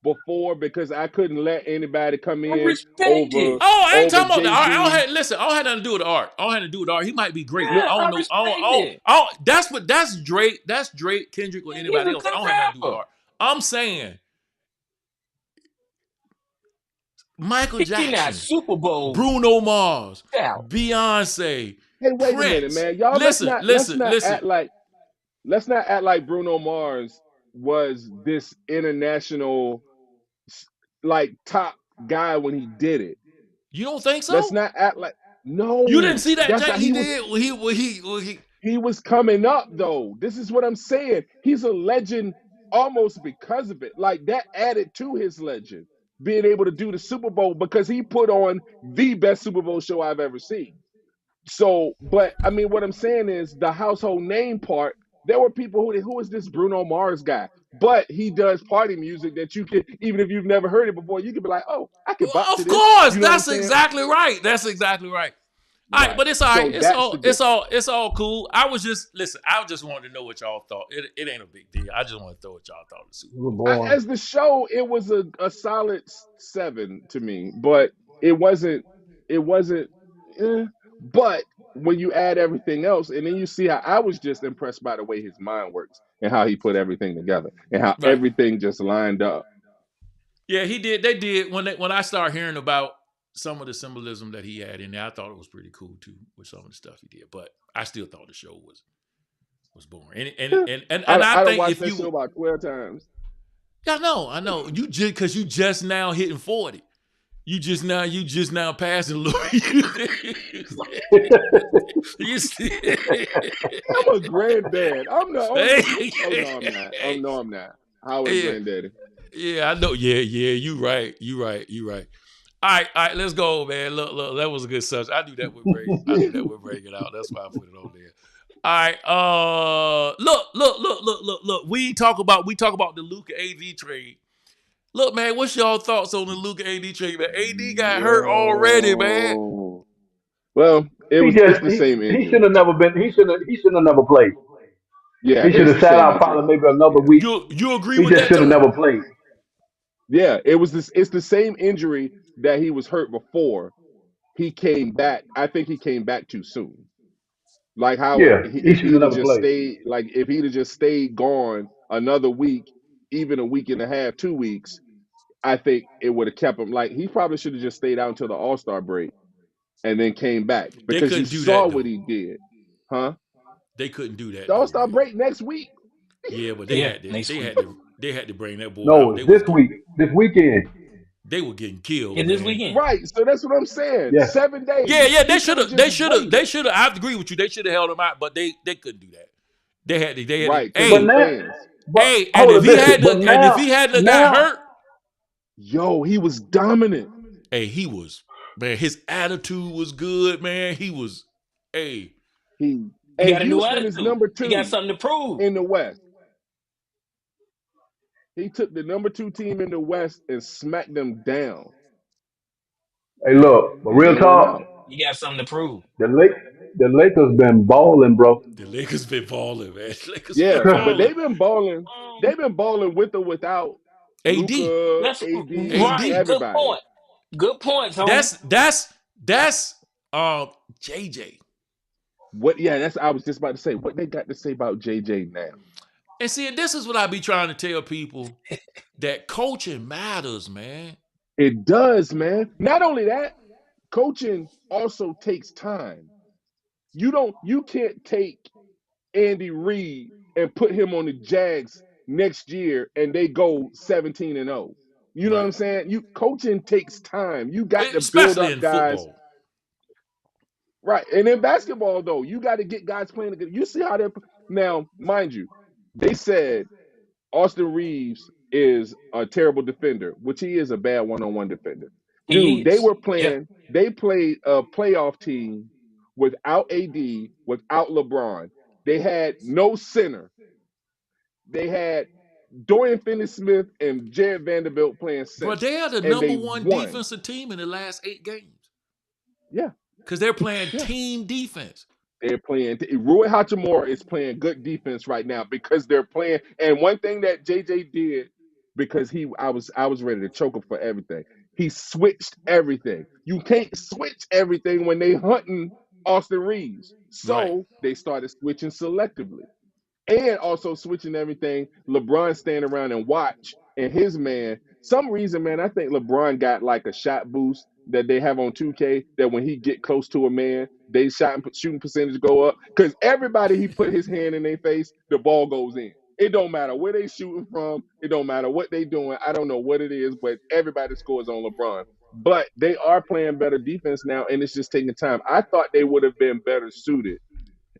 before because I couldn't let anybody come I in respect it. Oh, I ain't over talking about the art. Jay-Z. Listen, I don't have nothing to do with the art. I don't have to do with the art. He might be great. No, Yeah, I I don't know. respect it. That's Drake. That's Drake, Kendrick, or He's anybody a else. good I don't have nothing to do with the rapper. art. I'm saying Michael He not Jackson, Super Bowl Bruno Mars, out. Beyonce, Hey, wait a minute, Prince. man. Y'all, Listen, let's listen, not listen. act like Bruno Mars was this international like top guy when he did it. You don't think Let's so? not act like You didn't no. see that That's Jake not he did when he he was coming up though. This is what I'm saying. He's a legend almost because of it. Like that added to his legend, being able to do the Super Bowl because he put on the best Super Bowl show I've ever seen. So, but I mean, what I'm saying is the household name part. There were people who is this Bruno Mars guy? But he does party music that you can, even if you've never heard it before, you can be like, oh, I could bop to of this. course, You know what I'm that's saying? exactly right. That's exactly right. All right, Right. but it's all right. So It's that's the all it's difference. all it's all cool. I was just listen. I just wanted to know what y'all thought. It ain't a big deal. I just want to throw what y'all thought of the Super It was Bowl. boring. As the show, it was a solid seven to me, but it wasn't. It wasn't. Eh. But when you add everything else, and then you see how I was just impressed by the way his mind works and how he put everything together and how Right. everything just lined up. Yeah, he did. They did when I started hearing about some of the symbolism that he had in there. I thought it was pretty cool too with some of the stuff he did. But I still thought the show was boring. And I I don't think watch if that show you about 12 times. yeah, I know. You just because you just now hitting 40. You just now passing look. you see, I'm a granddad. I'm the oldest. Oh no, I'm not. Oh hey, no, I'm not. Howard yeah, granddaddy. yeah, I know. Yeah. You right. All right. Let's go, man. Look. That was a good subject. I do that with Bray. I do that with Bray it out. That's why I put it on there. All right. Look. We talk about the Luka AD trade. Look, man. What's y'all thoughts on the Luka AD trade? Man, AD got hurt already, man. Yo. Well, He it's just the same he should injury. have never been. He should have never played. Yeah, He should it's have the sat same out injury. probably maybe another week. You agree He with just that should have too? never played. Yeah, it was this. It's the same injury that he was hurt before. He came back. I think he came back too soon. Like how Yeah, he if should have he'd have never just played. stayed, like if he'd have just stayed gone another week, even a week and a half, 2 weeks, I think it would have kept him. Like he probably should have just stayed out until the All Star break and then came back They because you couldn't do saw that what though. he did, huh? They couldn't do The that All though, Star Ray. break next week. Yeah, but they Yeah, had to. next They week. had to. They had to bring that boy out. No, this week, this weekend. They were getting Yeah, killed, this man. weekend. Right. So that's what I'm saying. Yes, 7 days. Yeah. They He should could have have. They just should have. They waited. should have. I agree with you. They should have held him out, but they couldn't do that. They had to. They had to. Right, because of but the Hey, now, fans. but and hold if on, he listen. had But to, and if he now, had to got now, hurt, Yo, he was dominant. hey, he was man. His attitude was good, man. He was. Hey, He He and got a new Houston is attitude. number He got two something to prove. in the West. He took the number two team in the West and smacked them down, hey, look. But and real they went talk, out. He got something to prove. the Lake, the Lakers been balling, bro. the Lakers been balling, man. The Lakers been Yeah, but balling. they've been balling. Um, They've been balling with or without AD, Luca, that's AD, right. AD. Good everybody. point. Good point, Tony. That's JJ. What? Yeah, that's. I was just about to say what they got to say about JJ now. And see, this is what I be trying to tell people that coaching matters, man. It does, man. Not only that, coaching also takes time. You can't take Andy Reid and put him on the Jags next year and they go 17-0. You know what Right. I'm saying? You coaching takes time. You got to build Especially up in guys. football. Right. And in basketball though, you got to get guys playing together. You see how they're now, mind you, they said Austin Reeves is a terrible defender, which he is a bad one-on-one defender. He Dude, they is. were Yeah. playing, they played a playoff team without AD, without LeBron. They had no center. They had Dorian Finney-Smith and Jared Vanderbilt playing But center, they are the and number they one won. defensive team in the last 8 games. Yeah, Because they're playing yeah. team defense. They're playing. Rui Hachimura is playing good defense right now because they're playing. And one thing that JJ did, because I was ready to choke him for everything. He switched everything. You can't switch everything when they hunting Austin Reeves. Right. So they started switching selectively. and also switching everything. LeBron stand around and watch, and his man, some reason, man, I think LeBron got like a shot boost that they have on 2K. That when he get close to a man, they shooting percentage go up because everybody he put his hand in their face, the ball goes in. It don't matter where they shooting from. It don't matter what they doing. I don't know what it is, but everybody scores on LeBron. But they are playing better defense now, and it's just taking time. I thought they would have been better suited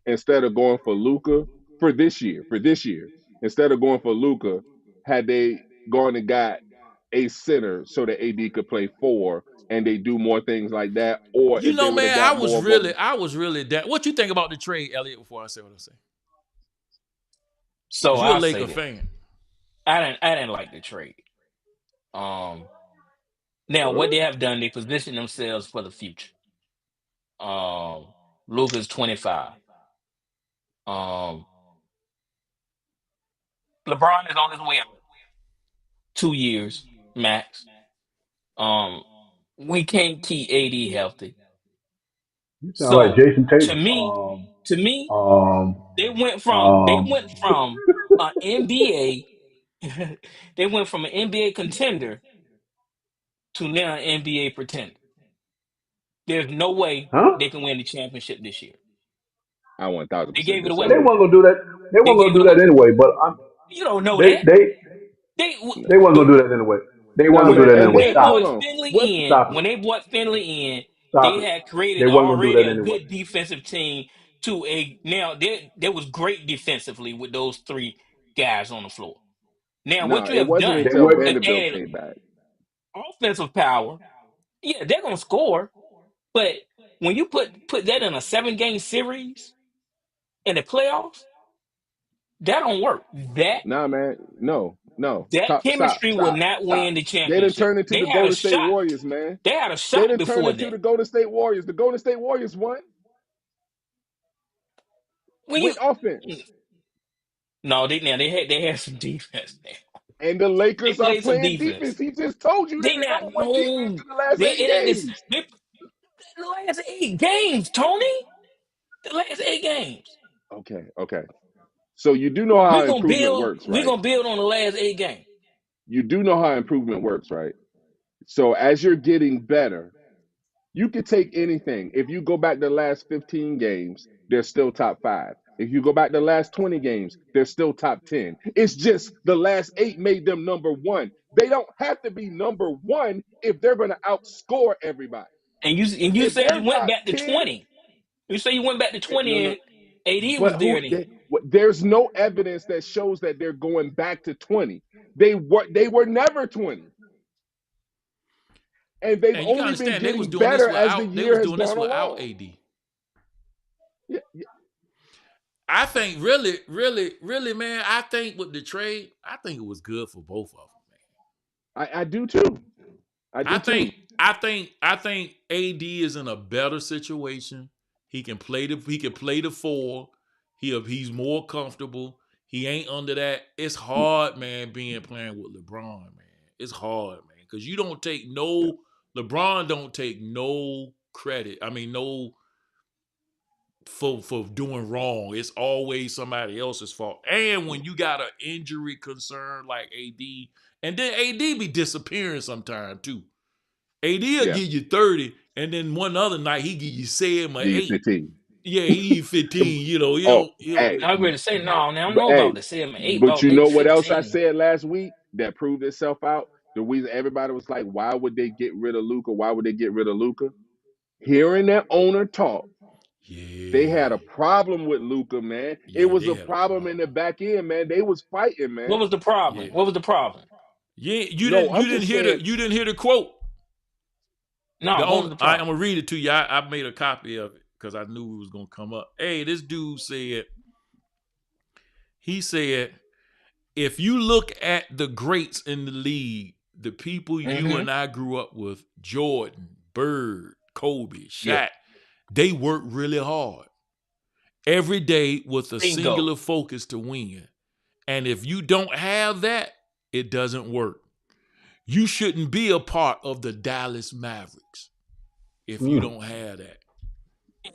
instead of going for Luca for this year. For this year, instead of going for Luca, had they gone and got a center so that AD could play four and they do more things like that, or You if they know, would have man, got more of a I was really that. What you think about the trade, Elliot? Before I say what I say, So because you're a I'll say Laker this. fan. I didn't like the trade. Um Now what they have done, they position themselves for the future. Um Luka's 25. Um LeBron is on his way out. 2 years max. Um we can't keep AD healthy. You sound like So Jason to Tatum. me, to me, Um, they um, went from an NBA they went from an NBA contender to now an NBA pretender. There's no way huh? they can win the championship this year. I 1000% They gave it Well, away. they disagree. weren't gonna do that. They They weren't gonna gave it do that away. anyway. But You don't know they that. they They they weren't the gonna do that anyway. They weren't Nah, gonna when do man. that And anyway. they then Stop hold brought it. on. Finley What? in, Stop it. when they brought Finley in, Stop they it. had created They weren't gonna do already that a anyway. good defensive team to a now there was great defensively with those three guys on the floor. Now Nah, what you it have wasn't done, They until were. Vanderbilt added came back. offensive power. Yeah, they're gonna score, but when you put that in a 7 game series in the playoffs, that don't work. Nah, man. No, no. That Stop, stop, chemistry will stop, not stop. win the They done championship. turned into They the had a Golden State shot. Warriors, man. They had a They shot done turned before into that. the Golden State Warriors. The Golden State Warriors won When with you offense. no, they had some defense now. And the They Lakers are played some playing defense. defense. He just told you They they're the not number one defense no. in the last They eight it ain't this. games. The last 8 games, Tony. The last 8 games. Okay, okay. So you do know how We're gonna improvement build. works, We're right? gonna build on the last 8 games. You do know how improvement works, right? So as you're getting better, you could take anything. If you go back the last 15 games, they're still top five. If you go back the last 20 games, they're still top 10. It's just the last eight made them number one. They don't have to be number one if they're going to outscore everybody. And you If said they're you went top back to 10, 20. You say you went back to no, 20 no. and AD But was there then. there's no evidence that shows that they're going back to 20. They were never 20. And they've And you can only been understand they was getting doing this better as the without. They was year has doing this gone without along. AD. Yeah, yeah. I think really, really, really, man. I think with the trade, I think it was good for both of them, man. I do too. I I do too. think, I think AD is in a better situation. He can play the four. He's more comfortable. He ain't under that. It's hard, man, being playing with LeBron, man. It's hard, man, because you don't take no LeBron don't take no credit. I mean, no for doing wrong. It's always somebody else's fault. And when you got an injury concern like AD, and then AD be disappearing sometime too. AD will Yeah, give you 30, and then one other night he give you 7 or give you 8. 15. Yeah, he 15. Oh, hey, I was ready to say no. Now I don't but know hey, about the 7, 8, but about you maybe know what else I 15. said last week that proved itself out? The reason everybody was like, why would they get rid of Luca? Why would they get rid of Luca? Hearing that owner talk, they Yeah. had a problem with Luca, man. It Yeah, was they a had a problem in problem. the back end, man. They was fighting, What man. was the problem? Yeah. What was the problem? Yeah, No, I'm you didn't just hear saying. the quote. No, The what owner, was the I'm problem? gonna read it to you. I made a copy of it because I knew it was gonna come up. Hey, this dude said, he said, if you look at the greats in the league, the people you Mm-hmm. and I grew up with, Jordan, Bird, Kobe, Yeah. Shaq, they work really hard every day with a Bingo. singular focus to win. And if you don't have that, it doesn't work. You shouldn't be a part of the Dallas Mavericks if you Mm. don't have that.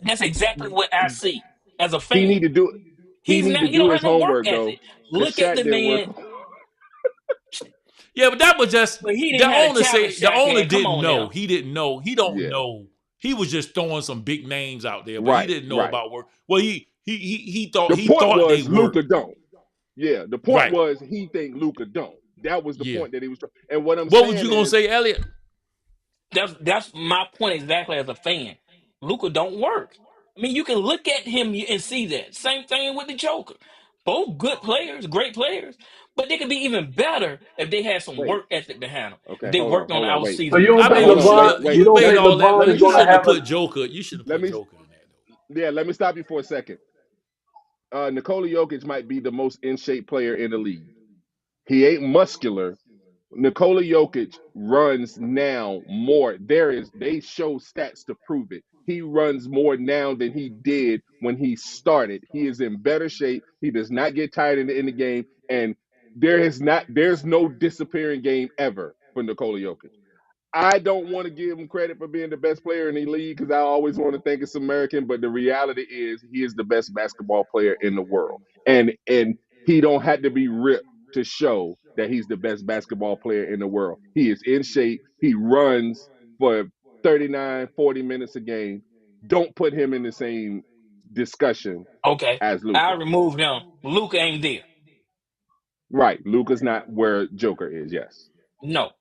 That's exactly what I see as a He fan. need to do it. He He's need to not. He do don't his have no work homework though, ethic. because Look at Shaq the didn't work. man, Yeah, but that was just but he the didn't have the owner talent said the Shaq owner had. Come didn't on know. now. He didn't know. He don't Yeah, know. He was just throwing some big names out there, but he right, didn't know right. about work. Well, he thought The he point thought they was Luca worked. don't. Yeah, the point Right. was he think Luca don't. That was the Yeah. point that he was trying. And what I'm What was saying you gonna is, say, Elliot? That's my point exactly as a fan. Luca don't work. I mean, you can look at him and see that. Same thing with the Joker. Both good players, great players, but they could be even better if they had some wait, work ethic behind them. If okay, they worked on hold the on, out wait, So you season. don't I think mean, hold you on, shouldn't wait, have. LeBron? wait. You You don't made think Let all that, let LeBron but me is you gonna stop. shouldn't have have a? put Joker. You should have Let put me Joker in that though. yeah, let me stop you for a second. Nikola Jokic might be the most in shape player in the league. He ain't muscular. Nikola Jokic runs now more. They show stats to prove it. He runs more now than he did when he started. He is in better shape. He does not get tired in the game, and there's no disappearing game ever for Nikola Jokic. I don't want to give him credit for being the best player in the league because I always want to think it's American, but the reality is he is the best basketball player in the world. And he don't have to be ripped to show that he's the best basketball player in the world. He is in shape. He runs for 39, 40 minutes a game. Don't put him in the same discussion Okay, as I Luca. remove them. Luca ain't there. Right. Luca's not where Joker is, yes. No.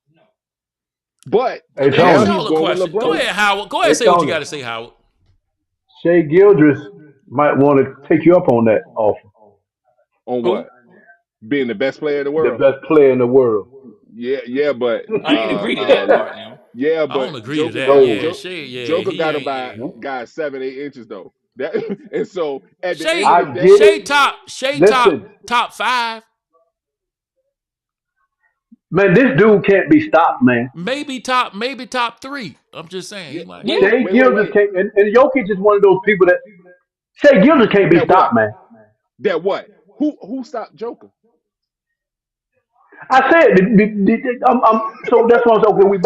But Hey Let me now ask Tony, he's y'all a going with question. Go LeBron. ahead, Howard. Go ahead, hey and say what you Tony, got to say, Howard. Shea Gildress might want to take you up on that offer. On Who? what? Being the best player in the The world. best player in the world. Yeah, yeah, but I ain't agree to that part now. yeah, I but don't agree to Joker that. got Yeah, So Shay. Yeah, Joker he got ain't. about Yeah. guys 7, 8 inches though. That and so at the end Shay, of the I get day, it. Shay Listen, top five, man, this dude can't be stopped, man. maybe top three. I'm just saying yeah, he might. Yeah. Shea Gildress can't, and Jokic is one of those people that Shea Gildress can't be that what? stopped, man. That what? Who stopped Joker? I said, so that's why I'm saying, okay, we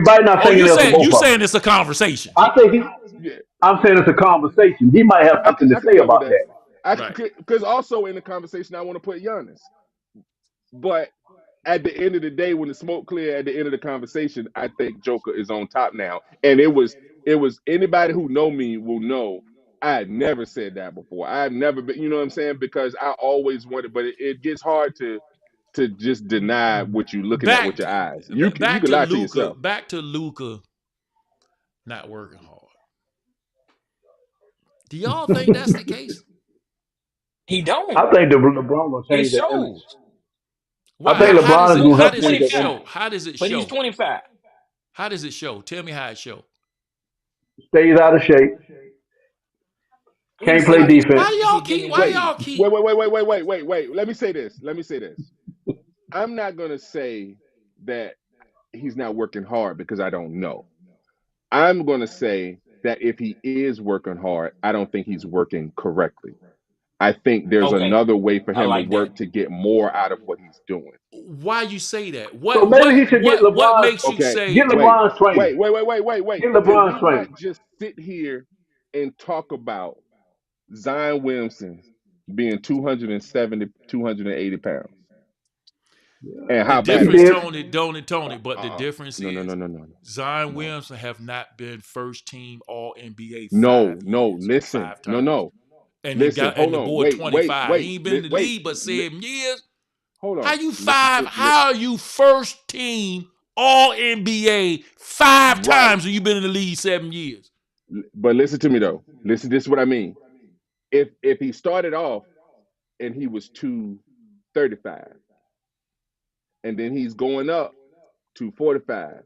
biting our Oh, fingernails for you both of them. saying it's a conversation, I think Yeah, I'm saying it's a conversation. He might have something to I could say live with about that. that. I right? because also in the conversation I want to put Giannis, but at the end of the day, when the smoke clear at the end of the conversation, I think Joker is on top now. And it was anybody who know me will know I had never said that before. I had never been, you know what I'm saying? Because I always wanted, but it gets hard to just deny what you're looking at with Back your eyes. You back can to lie to Luca. yourself. Back to Luca not working hard. Do y'all think that's the case? He don't. I think the LeBron gonna It change that image. shows. I Why? think Yes. LeBron is gonna How He's help does change it that 25, image. show? How does it but he's show? 25. How does it show? Tell me how it show. Stays out of shape, can't play Why defense. y'all He's getting keep? in the Why Wait, y'all lead. keep? wait. Let me say this. Let me say this. I'm not gonna say that he's not working hard because I don't know. I'm going to say that if he is working hard, I don't think he's working correctly. I think there's Okay. another way for I him to like that. work to get more out of what he's doing. Why you say that? So maybe he should What makes you Okay, say get that? LeBron's training. Get Can LeBron's we not training. just sit here and talk about Zion Williamson being 270, 280 pounds and The how bad He he difference, did. is? Tony, but the Uh-uh. difference No, no, no, is no, no, Zion no. Williamson have not been first team All NBA No, five no, years, listen. five No, times, no. Listen, and hold the on. boy Wait, wait, 25. He wait, ain't been in the wait. league but 7 years. Hold How on. you five? How are you first team All NBA five Right. times when you been in the league 7 years? But listen to me though. Listen, this is what I mean. If he started off and he was 235, and then he's going up to 45,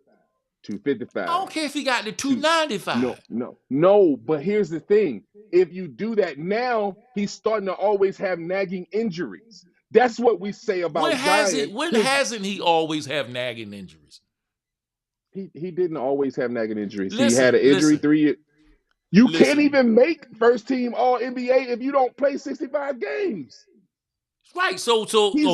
to I 55, don't care if he got the to no, 295. no, no. But here's the thing. If you do that now, he's starting to always have nagging injuries. That's what we say about Zion. When His hasn't he always have nagging injuries? he didn't always have nagging injuries. He had Listen, an injury listen, 3 years. You can't listen. even make first team All NBA if you don't play 65 games. Right. He's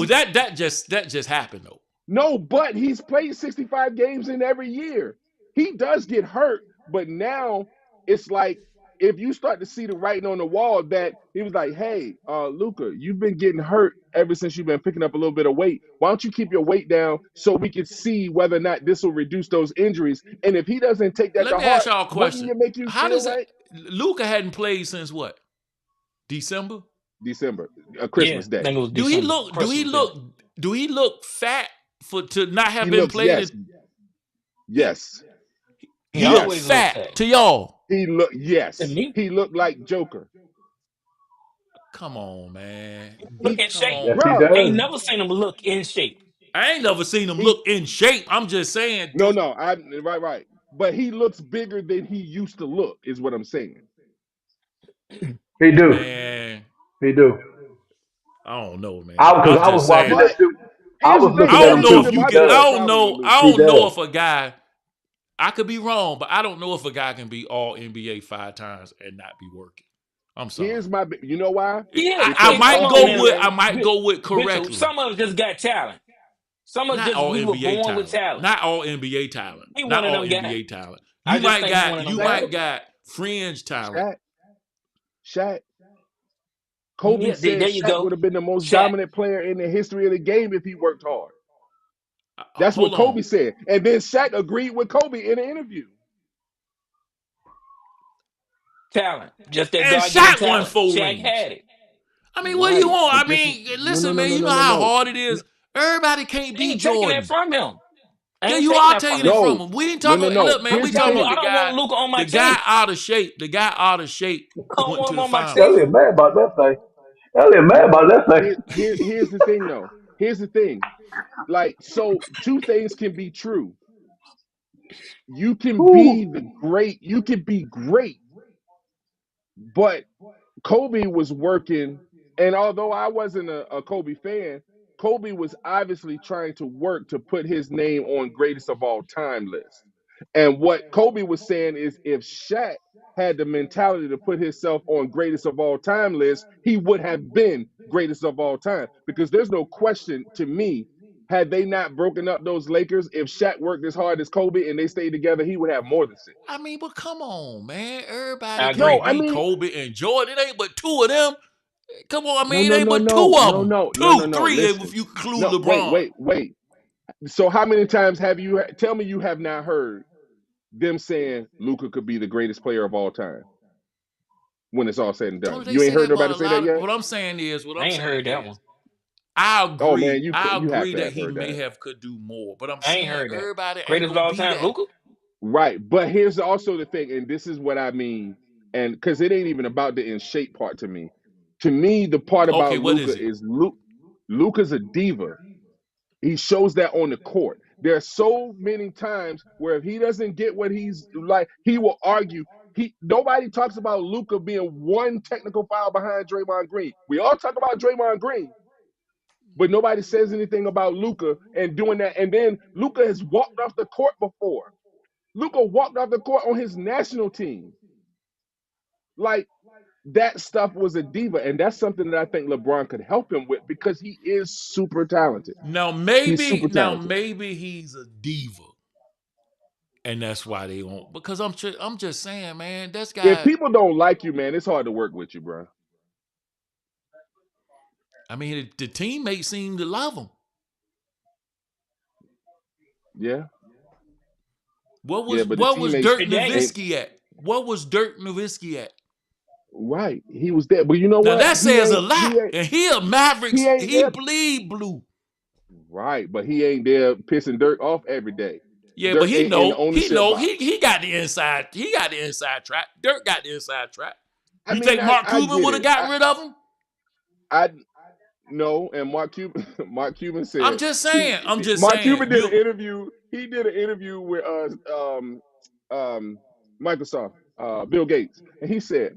That just happened though. no, but he's played 65 games in every year. He does get hurt, but now it's like if you start to see the writing on the wall, that he was like, hey, Luca, you've been getting hurt ever since you've been picking up a little bit of weight. Why don't you keep your weight down so we can see whether or not this will reduce those injuries? And if he doesn't take that Let to me ask heart, y'all a wouldn't question. it make you How feel does it? right? Luca hadn't played since what? December. December, Yeah, Christmas I Day. think it was Do he December. look? Do he Christmas, yeah. look? Do he look fat for to not have He been looks, played? yes, In, he yes, He he looked always yes. looked fat fat. to y'all. He look, To yes, me, he looked like Joker, Come on, man. look he, in Come shape. on. Yes, he bruh. Ain't does. never seen him look in shape. I ain't never seen him He look in shape. I'm just saying, no, no, I right, right. But he looks bigger than he used to look, is what I'm saying. He do. man. He do. I don't know, I man. because I'm I was just watching saying. that But too. I here's the was thing: looking I at don't him know too. if everything you He about can. that does. works I don't out with a know. I Luca. He don't know does. if a guy. I could be wrong, but I don't know if a guy can be all NBA 5 times and not be working. I'm sorry. Here's my, you know why? Yeah, I Because come might on all go now. with. I NBA, might go with Mitchell, correctly. some of us just got talent. Some of us Not just all we were NBA born with talent. talent. Not all NBA talent. He Not one of all them guys. NBA talent. I You just might think he one got. of them You guys. Shaq, might got fringe talent. Shaq, Shaq. Kobe Yeah, said there you Shaq go. would have been the most Shaq. dominant player in the history of the game if he worked hard. That's what Hold on. Kobe said. And then Shaq agreed with Kobe in an interview. Talent. Just that And God given Shaq won talent. 4 Shaq rings. had it. I mean, what do you Right. want? But I this is mean, no, no, listen, no, man. no, You know no, no, how no. hard it is. Everybody can't I be ain't taking that Jordan. from him. I Yeah, ain't you taking are that from taking it him. from No, him. We ain't no, talking. no, Hey, no. look, man. Here's We the Tell talking you, about I thing. the don't want guy. Luca on my The team. guy out of shape. The guy out of shape I don't went want to him the on my finals. team. Elliot mad about that thing. Elliot mad about No, that thing. here's the thing though. Here's the thing. Like, so two things can be true. Whew. You can be great, but Kobe was working, and although I wasn't a Kobe fan, Kobe was obviously trying to work to put his name on greatest of all time list. And what Kobe was saying is if Shaq had the mentality to put himself on greatest of all time list, he would have been greatest of all time. Because there's no question to me, had they not broken up those Lakers, if Shaq worked as hard as Kobe and they stayed together, he would have more than six. I mean, but come on, man. Everybody I can't No, agree. I be mean, Kobe and Jordan. It ain't but two of them. Come on, I no, mean, it no, ain't no, but two no, of no, them. no, no, no, Two, no. three, if Listen. you include No, wait, LeBron. wait, wait. So how many times have you tell me you have not heard them saying Luca could be the greatest player of all time when it's all said and done? Don't they You ain't say heard that about nobody a say that lot? yet? What I'm saying is, I ain't heard that one. I Oh man, agree. you I you have agree to that have he heard may that. have could do more, but I'm I ain't saying heard that. everybody ain't Greatest of gonna all be time, that. Luca. Right, but here's also the thing, and this is what I mean, and because it ain't even about the in shape part to me. To me, the part Okay, about what Luca is it? is Luca's a diva. He shows that on the court. There are so many times where if he doesn't get what he's like, he will argue. Nobody talks about Luca being one technical foul behind Draymond Green. We all talk about Draymond Green, but nobody says anything about Luca and doing that. And then Luca has walked off the court before. Luca walked off the court on his national team. Like that stuff was a diva, and that's something that I think LeBron could help him with because he is super talented. He's super Now talented. maybe he's a diva, and that's why they won't. Because I'm just saying, man, this If guy. people don't like you, man, it's hard to work with you, bro. I mean, the teammates seem to love him. Yeah, What yeah, was but the what was teammates Dirk Hey, Dang. ain't Nowitzki at? What was Dirk Nowitzki at? right. He was there, but you know Now what? that says a lot. And he a He Mavericks. ain't He there. bleed blue. Right, but he ain't there pissing Dirk off every day. Yeah, but Dirk ain't in the he ownership know box. he got the inside. He got the inside track. Dirk got the inside track. I You mean, think Mark I Cuban get would have it. gotten rid of him? I no, and Mark Cuban, Mark Cuban I'm said just he, saying. I'm just Mark saying. Cuban did an interview. He did an interview with um Microsoft, Bill Gates, and he said,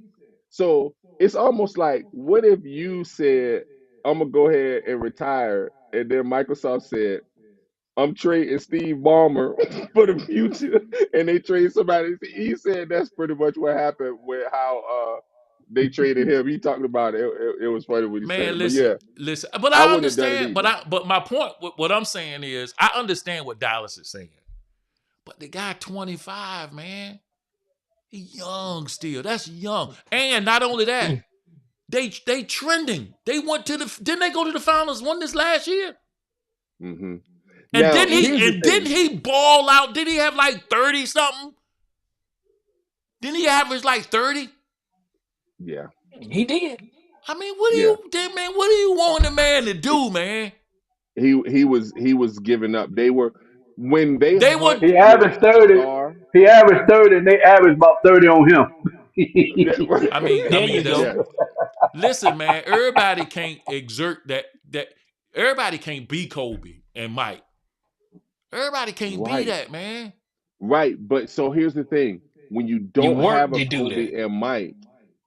so it's almost like, what if you said, I'm gonna go ahead and retire, and then Microsoft said, I'm trading Steve Ballmer for the future, and they trade somebody. He said that's pretty much what happened with how they traded him. He talked about it. It was funny what he Man, said, but yeah, listen. But I I wouldn't have done it understand. either. But my point, what I'm saying is, I understand what Dallas is saying. But the guy 25, man, young still. That's young. And not only that, they trending. They went to the didn't they go to the finals? Won this last year? Hmm. And Now, here's the didn't thing. he ball out? Did he have like 30 something? Didn't he average like 30? Yeah, He did. I mean, what do yeah. you man? What do you want the man to do, man? He was giving up. They were when they They hunt would He for averaged a 30. star. He averaged 30, and they averaged about 30 on him. I There mean you that's go. Yeah, listen, man, everybody can't exert that everybody can't be Kobe and Mike. Everybody can't be right, that, man. right. But so here's the thing: when you You don't work have a to do that. Kobe and Mike,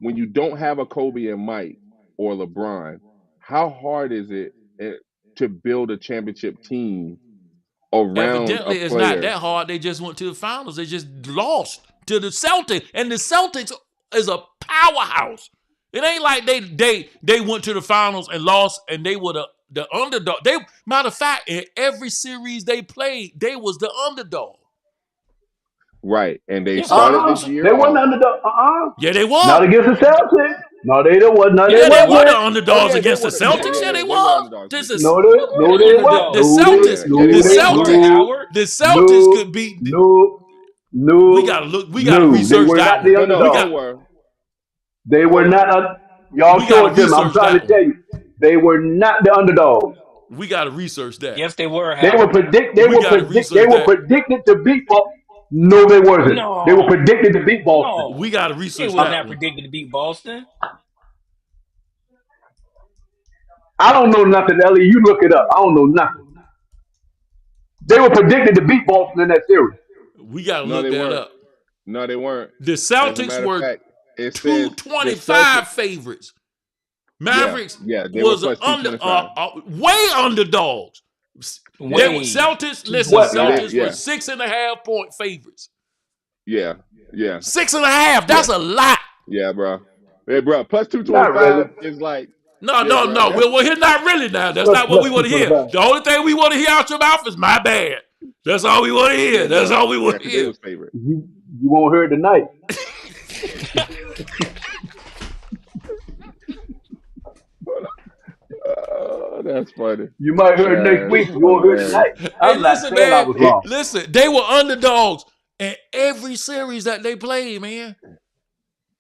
when you don't have a Kobe and Mike or LeBron, how hard is it eh, to build a championship team around a Evidently, it's not player? that hard. They just went to the finals. They just lost to the Celtics, and the Celtics is a powerhouse. It ain't like they went to the finals and lost, and they were the underdog. They matter of fact, in every series they played, they was the underdog. Right, and they Yeah. started this They year wasn't off. under the Yeah, they not were. against the Celtics. No, they don't was. No, they Yeah, they were the wasn't. Oh underdogs yeah, they against the were. Yeah, Celtics. yeah, Yeah, yeah. they They were were. underdogs This against the is No, Celtics. they Yeah, They were no, the they the, wasn't. the underdogs. No, Celtics. yeah, The they Yes, were. they were, Celtics. Howard. The Celtics no, could be. no, We no, gotta look. We gotta no. They research were that not one. the No, no, We they got. underdog. were. They were Hold not. on. Y'all We show gotta it to them. I'm research trying that to one. tell you, they were not the underdogs. We gotta research that. Yes, they were, They were Howard. predict. They We were gotta predict. They research were that. predicted to beat. No, they wasn't. They were No, predicted to beat Boston. We no. gotta They research was that not one. predicted to beat Boston. I don't know nothing, Ellie. You look it up. I don't know nothing. They were predicted to beat Boston in that series. We gotta No, look they that weren't. up. No, they weren't. The As a Celtics matter of were fact, it says the Celtics. 225 favorites. Yeah, Mavericks yeah, they were was plus 225. way underdogs. They Yeah, were Way Celtics. Listen, What? Celtics were yeah, 6.5 point favorites. yeah, yeah, 6.5. yeah, That's a lot. yeah, bro. Hey, bro, plus Not really. 225 is like, No, yeah, no, bro. no. That's We're here not really now. That's Plus, not what plus we two want to twenty hear. five. The only thing we want to hear out your mouth is my bad. That's all we want to yeah, hear. That's bro. all we Yeah, want to because they hear. was favorite. You won't hear it tonight. Oh, that's funny. You might hear it next That's week. You won't hear it hilarious. tonight. Hey, I'm not listen, saying I man. was It, wrong. Listen, they were underdogs in every series that they played, man.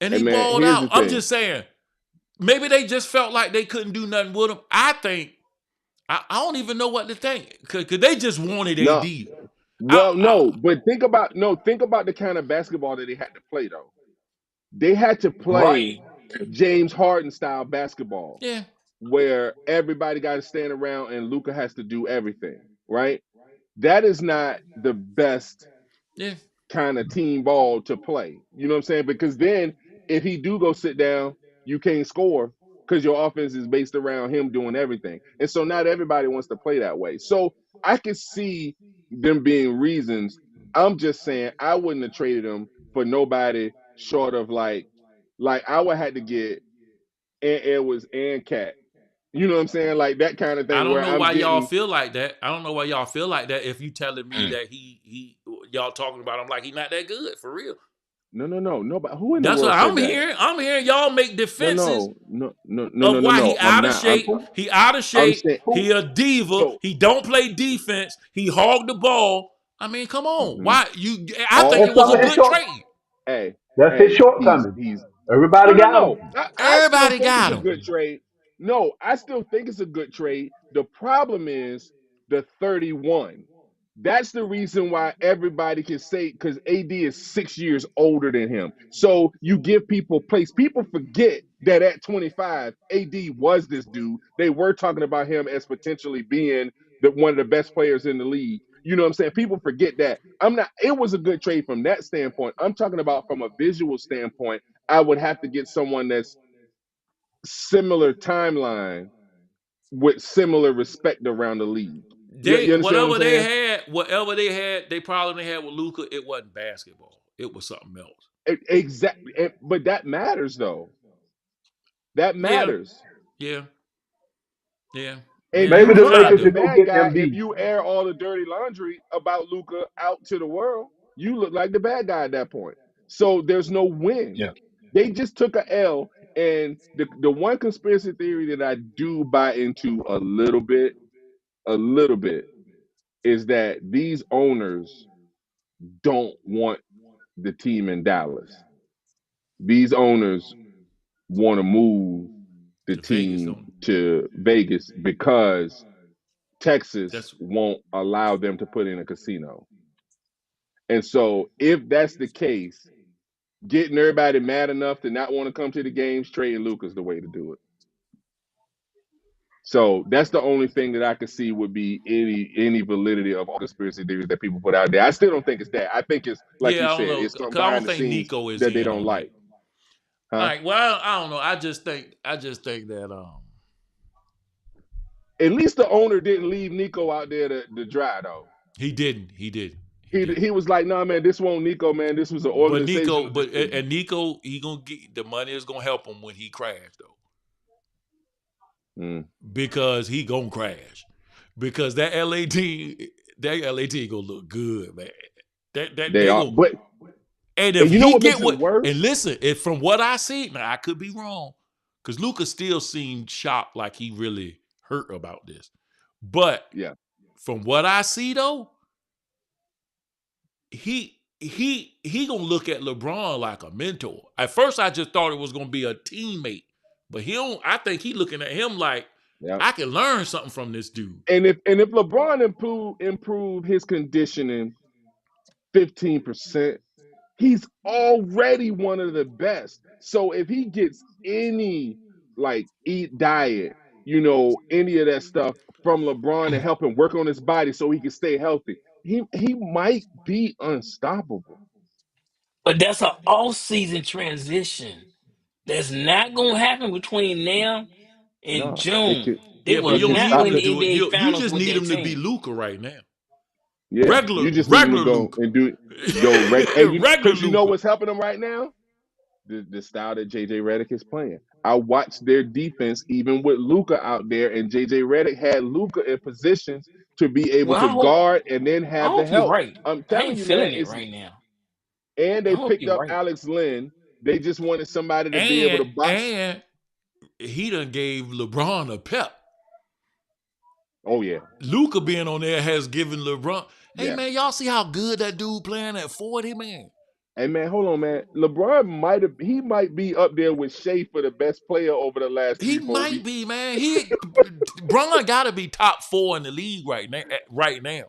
And and he man, balled here's out. the I'm thing. just saying, maybe they just felt like they couldn't do nothing with him. I think I don't even know what to think because they just wanted No, AD. well, no, but think about the kind of basketball that they had to play though. They had to right. play James Harden style basketball Yeah, where everybody got to stand around and Luca has to do everything, right? That is not the best yeah. kind of team ball to play. You know what I'm saying? Because then if he do go sit down, you can't score because your offense is based around him doing everything. And so not everybody wants to play that way. So I could see them being reasons. I'm just saying I wouldn't have traded him for nobody short of like I would have to get and Edwards and Cat. You know what I'm saying? Like that kind of I thing don't where know I'm why y'all getting feel like that. I don't know why y'all feel like that. If you telling me Mm. that he y'all talking about him like he not that good for real. no, but who in the That's what world I'm said that? hearing. I'm hearing y'all make No, defenses no, no, no, no, no, of no, why no. he I'm out of not. I'm shape. He out of I'm shape. saying He a diva. so. He don't play defense. He hogged the ball. I mean, come on. Mhm. Why you? I think All it That's was some a of his good short. trade. hey, That's his hey, shortcoming. he's Everybody no, no, got him. no. I still Everybody think it's got a him. good trade. No, I still think it's a good trade. The problem is the 31. That's the reason why everybody can say because AD is 6 years older than him. So you give people place. People forget that at 25, AD was this dude. They were talking about him as potentially being one of the best players in the league. You know what I'm saying? People forget that. I'm not. It was a good trade from that standpoint. I'm talking about from a visual standpoint. I would have to get someone that's similar timeline with similar respect around the league. You understand what I'm saying? Whatever they had, they probably had with Luca. It wasn't basketball. It was something else. Exactly. But that matters though. That Yeah, matters. yeah, yeah, And yeah. Maybe you the It look kind of like Lakers the do. should go bad get guy if Embiid. you air all the dirty laundry about Luca out to the world. You look like the bad guy at that point. So there's no win. Yeah. They just took a L. And the one conspiracy theory that I do buy into a little bit, is that these owners don't want the team in Dallas. These owners want to move the To Vegas, team don't to Vegas because Texas that's won't allow them to put in a casino. And so, if that's the case, getting everybody mad enough to not want to come to the games, trading Luka's the way to do it. So that's the only thing that I could see would be any validity of all conspiracy theories that people put out there. I still don't think it's that. I think it's like you yeah. I don't said, know it's something because I don't behind the think scenes Nico is that they in don't on that. like. All Huh? right. Well, I don't know. I just think that At least the owner didn't leave Nico out there to dry though. he didn't. He did. He He didn't. he was like, nah, man, this won't Nico, man. This was an But Nico, organizational but decision. and Nico, he gonna get the money is gonna help him when he crashed though, Mm. because he gonna crash, because that LAT gonna look good, man. That They they are, gonna, but and if and you know he what get makes it what, and worse? listen, if from what I see, now I could be wrong, because Lucas still seemed shocked, like he really hurt about this, but Yeah, from what I see though, he gonna look at LeBron like a mentor. At first, I just thought it was gonna be a teammate, but he don't. I think he looking at him like yeah. I can learn something from this dude. And if LeBron improve his conditioning 15%, he's already one of the best. So if he gets any like eat diet, any of that stuff from LeBron to help him work on his body so he can stay healthy, he might be unstoppable. But that's an off-season transition. That's not gonna happen between now and No, it June. could They Yeah, but will it you don't could not need stop him win to the it. do it. NBA You Finals just with need that him to be team. Luca right now. Yeah, Regular, you just need him to regular go Luca. and go and Regular because you know Luca. what's helping him right now, the style that JJ Redick is playing. I watched their defense even with Luca out there, and JJ Redick had Luca in positions to be able Well, to guard and then I have the hope you're help. right. I'm I telling ain't you, man, feeling it it's right now. and I they hope picked you're up right. Alex Lynn. They just wanted somebody to be able to And box. and he done gave LeBron a pep. Oh yeah, Luca being on there has given LeBron. Hey yeah. man, y'all see how good that dude playing at 40, man? Hey man, hold on, man. LeBron might be up there with Shea for the best player over the last He 3 4 weeks. might be, man. Bron got to be top 4 in the league right now. Right now,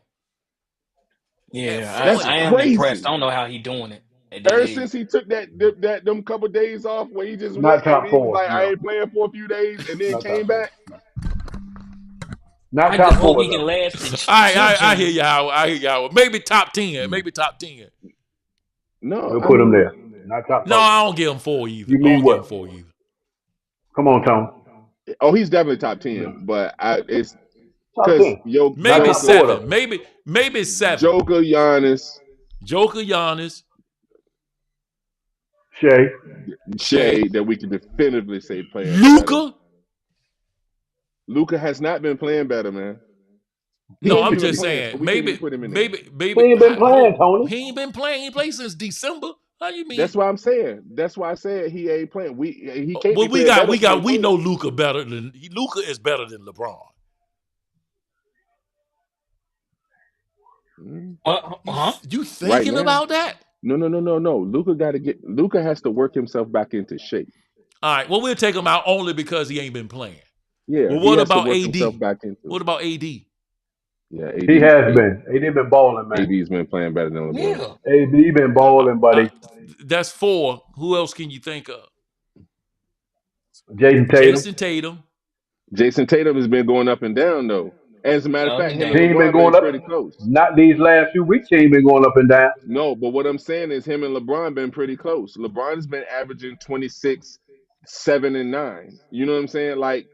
at Yeah, That's I 40. am impressed. crazy. I don't know how he doing it at that Ever age. since he took them couple days off where he just went Not and top he was four. like, I No, ain't playing for a few days and then not came top four. back. No. Not I just top hope four he can though. last till I hear June. y'all. I hear y'all. Maybe top 10. Mm. Maybe top 10. No, We'll I put him mean, there. Not top No, four. I don't give him 4 either. You I mean don't give him what? 4 either. Come on, Tom. oh, he's definitely top 10, but it's Top because 10. Not Maybe top four Joker, 7. though. Maybe 7. Joker, Giannis, Joker, Giannis, Shay. Shea, Shea that we can definitively say playing better. Luca. Luca has not been playing better, man. He No, ain't I'm even been just playing, so saying. we can't even Maybe, put him in there. maybe, He maybe. ain't been playing, Tony. He ain't been playing. He ain't played since December. How you mean? That's why I'm saying. That's why I said he ain't playing. He can't be But playing better if he ain't we know playing. Luca is better than LeBron. Mm. Huh? You Right thinking now, about that? no. Luca has to work himself back into shape. All right. Well, we'll take him out only because he ain't been playing. Yeah, Well, he what has to about work himself AD? back into What it. about AD? Yeah, He has been. He been balling, man. AD's been playing better than LeBron. Yeah. AD been Uh, balling, uh, buddy. that's 4. Who else can you think of? Jason Tatum. Jason Tatum. Jason Tatum has been going up and down though. As a matter of Up fact, and him He and down. ain't been LeBron going been up. pretty close. Not these last few weeks. He ain't been going up and down. No, but what I'm saying is him and LeBron been pretty close. LeBron has been averaging 26, 7, and 9. You know what I'm saying? Like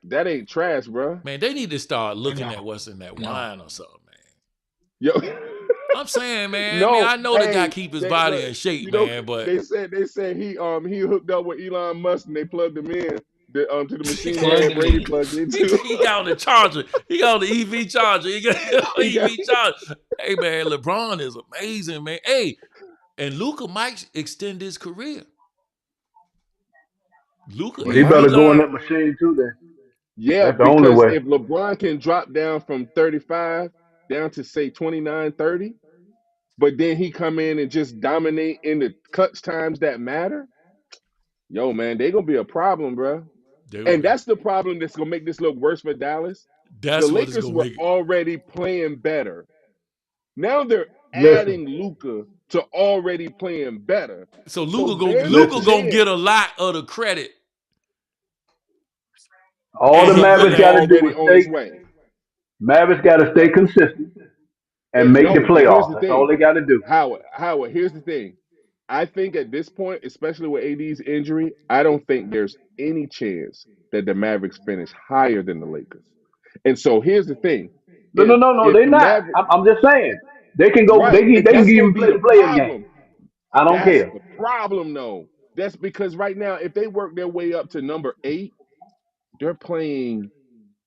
that ain't trash, bro. Man, they need to start looking No. at what's in that No. wine or something, man. Yo, I'm saying, man. I mean, no, I know the guy hey, keep his they body look, in shape, man, but they said he hooked up with Elon Musk and they plugged him in to the machine that Plugged had him Brady in. plugged into. he got on the charger. He got on the EV charger. He got he got EV charger. Hey man, LeBron is amazing, man. Hey, And Luka might extend his career. Luka, Well, he if he better go in learn, that machine too. Then Yeah, that's the only because way. if LeBron can drop down from 35 down to say 29, 30, but then he come in and just dominate in the clutch times that matter, yo, man, they gonna be a problem, bro. they will And be. that's the problem that's gonna make this look worse for Dallas. The That's what is Lakers gonna were make it. already playing better. Now they're Listen, adding Luca to already playing better. So So Luka go there's a Luka listen. gonna get a chance. lot of the credit, All and the Because he Mavericks Luca and got to do already is on his stay. way. Mavericks got to stay consistent and make the No, but here's playoffs. the That's all thing. they got to do. Howard, here's the thing. I think at this point, especially with AD's injury, I don't think there's any chance that the Mavericks finish higher than the Lakers. And so here's the thing. No, no, no, no. If They're the not. Mavericks I'm just saying they can go. right, and They can that's gonna even be play the the playing game. problem. I don't That's care. the problem though. That's because right now, if they work their way up to number 8, they're playing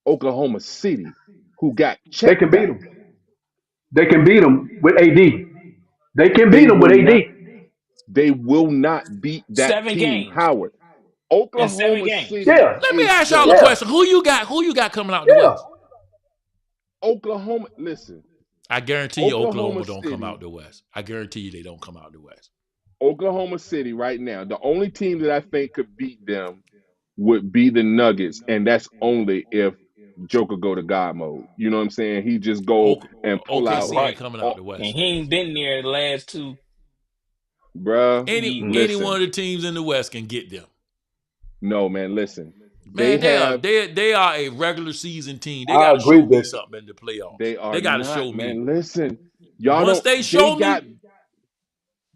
Oklahoma City, who got They can checked beat out. them. They can beat them with AD. They can beat They them will with not AD. they will not beat that 7 games team, Howard. in seven Oklahoma games. City Yeah, let me is ask y'all the a yeah, question. Who you got? Who you got coming out the yeah. West? Listen, I guarantee you, Oklahoma Oklahoma don't come City, out the West. I guarantee you, they don't come out the West. Oklahoma City right now, the only team that I think could beat them would be the Nuggets, and that's only if Joker go to God mode. You know what I'm saying? He just go and pull out, OKC ain't Right. coming out oh, the And West. he ain't been there the last bruh. two Any years. one of Listen, the teams in the West can get them. no man, listen. They Man, have, they are a regular season team. They I got to agree show me with you. something in the playoffs. they are They got to not, show me. man. Listen, y'all Once don't. they show me,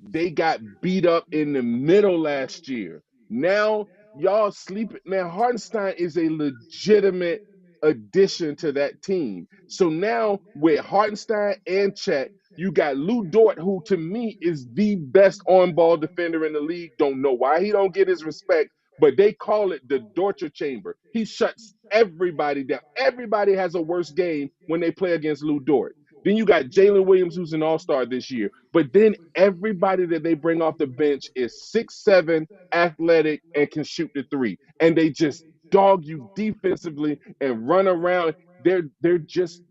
They got beat up in the middle last year. Now y'all sleeping. Man, Hartenstein is a legitimate addition to that team. So now with Hartenstein and Chet, you got Lou Dort, who to me is the best on-ball defender in the league. Don't know why he don't get his respect, but they call it the Dorcher chamber. He shuts everybody down. Everybody has a worse game when they play against Lou Dort. Then you got Jalen Williams, who's an all-star this year. But then everybody that they bring off the bench is 6'7", athletic, and can shoot the three. And they just dog you defensively and run around. They're just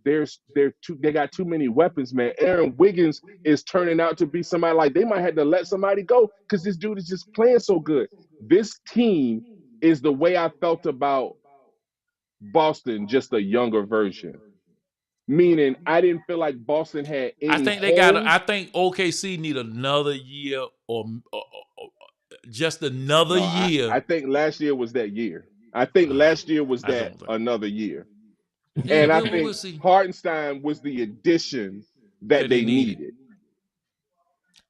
they're too they got too many weapons, man. Aaron Wiggins is turning out to be somebody like they might have to let somebody go because this dude is just playing so good. This team is the way I felt about Boston, just a younger version. Meaning I didn't feel like Boston had I any think they got. I holes. think OKC need another year or just another No, year. I think last year was that year. I think last year was I that don't think. another year. Yeah, And I we'll think see Hartenstein was the addition that that they they needed. needed.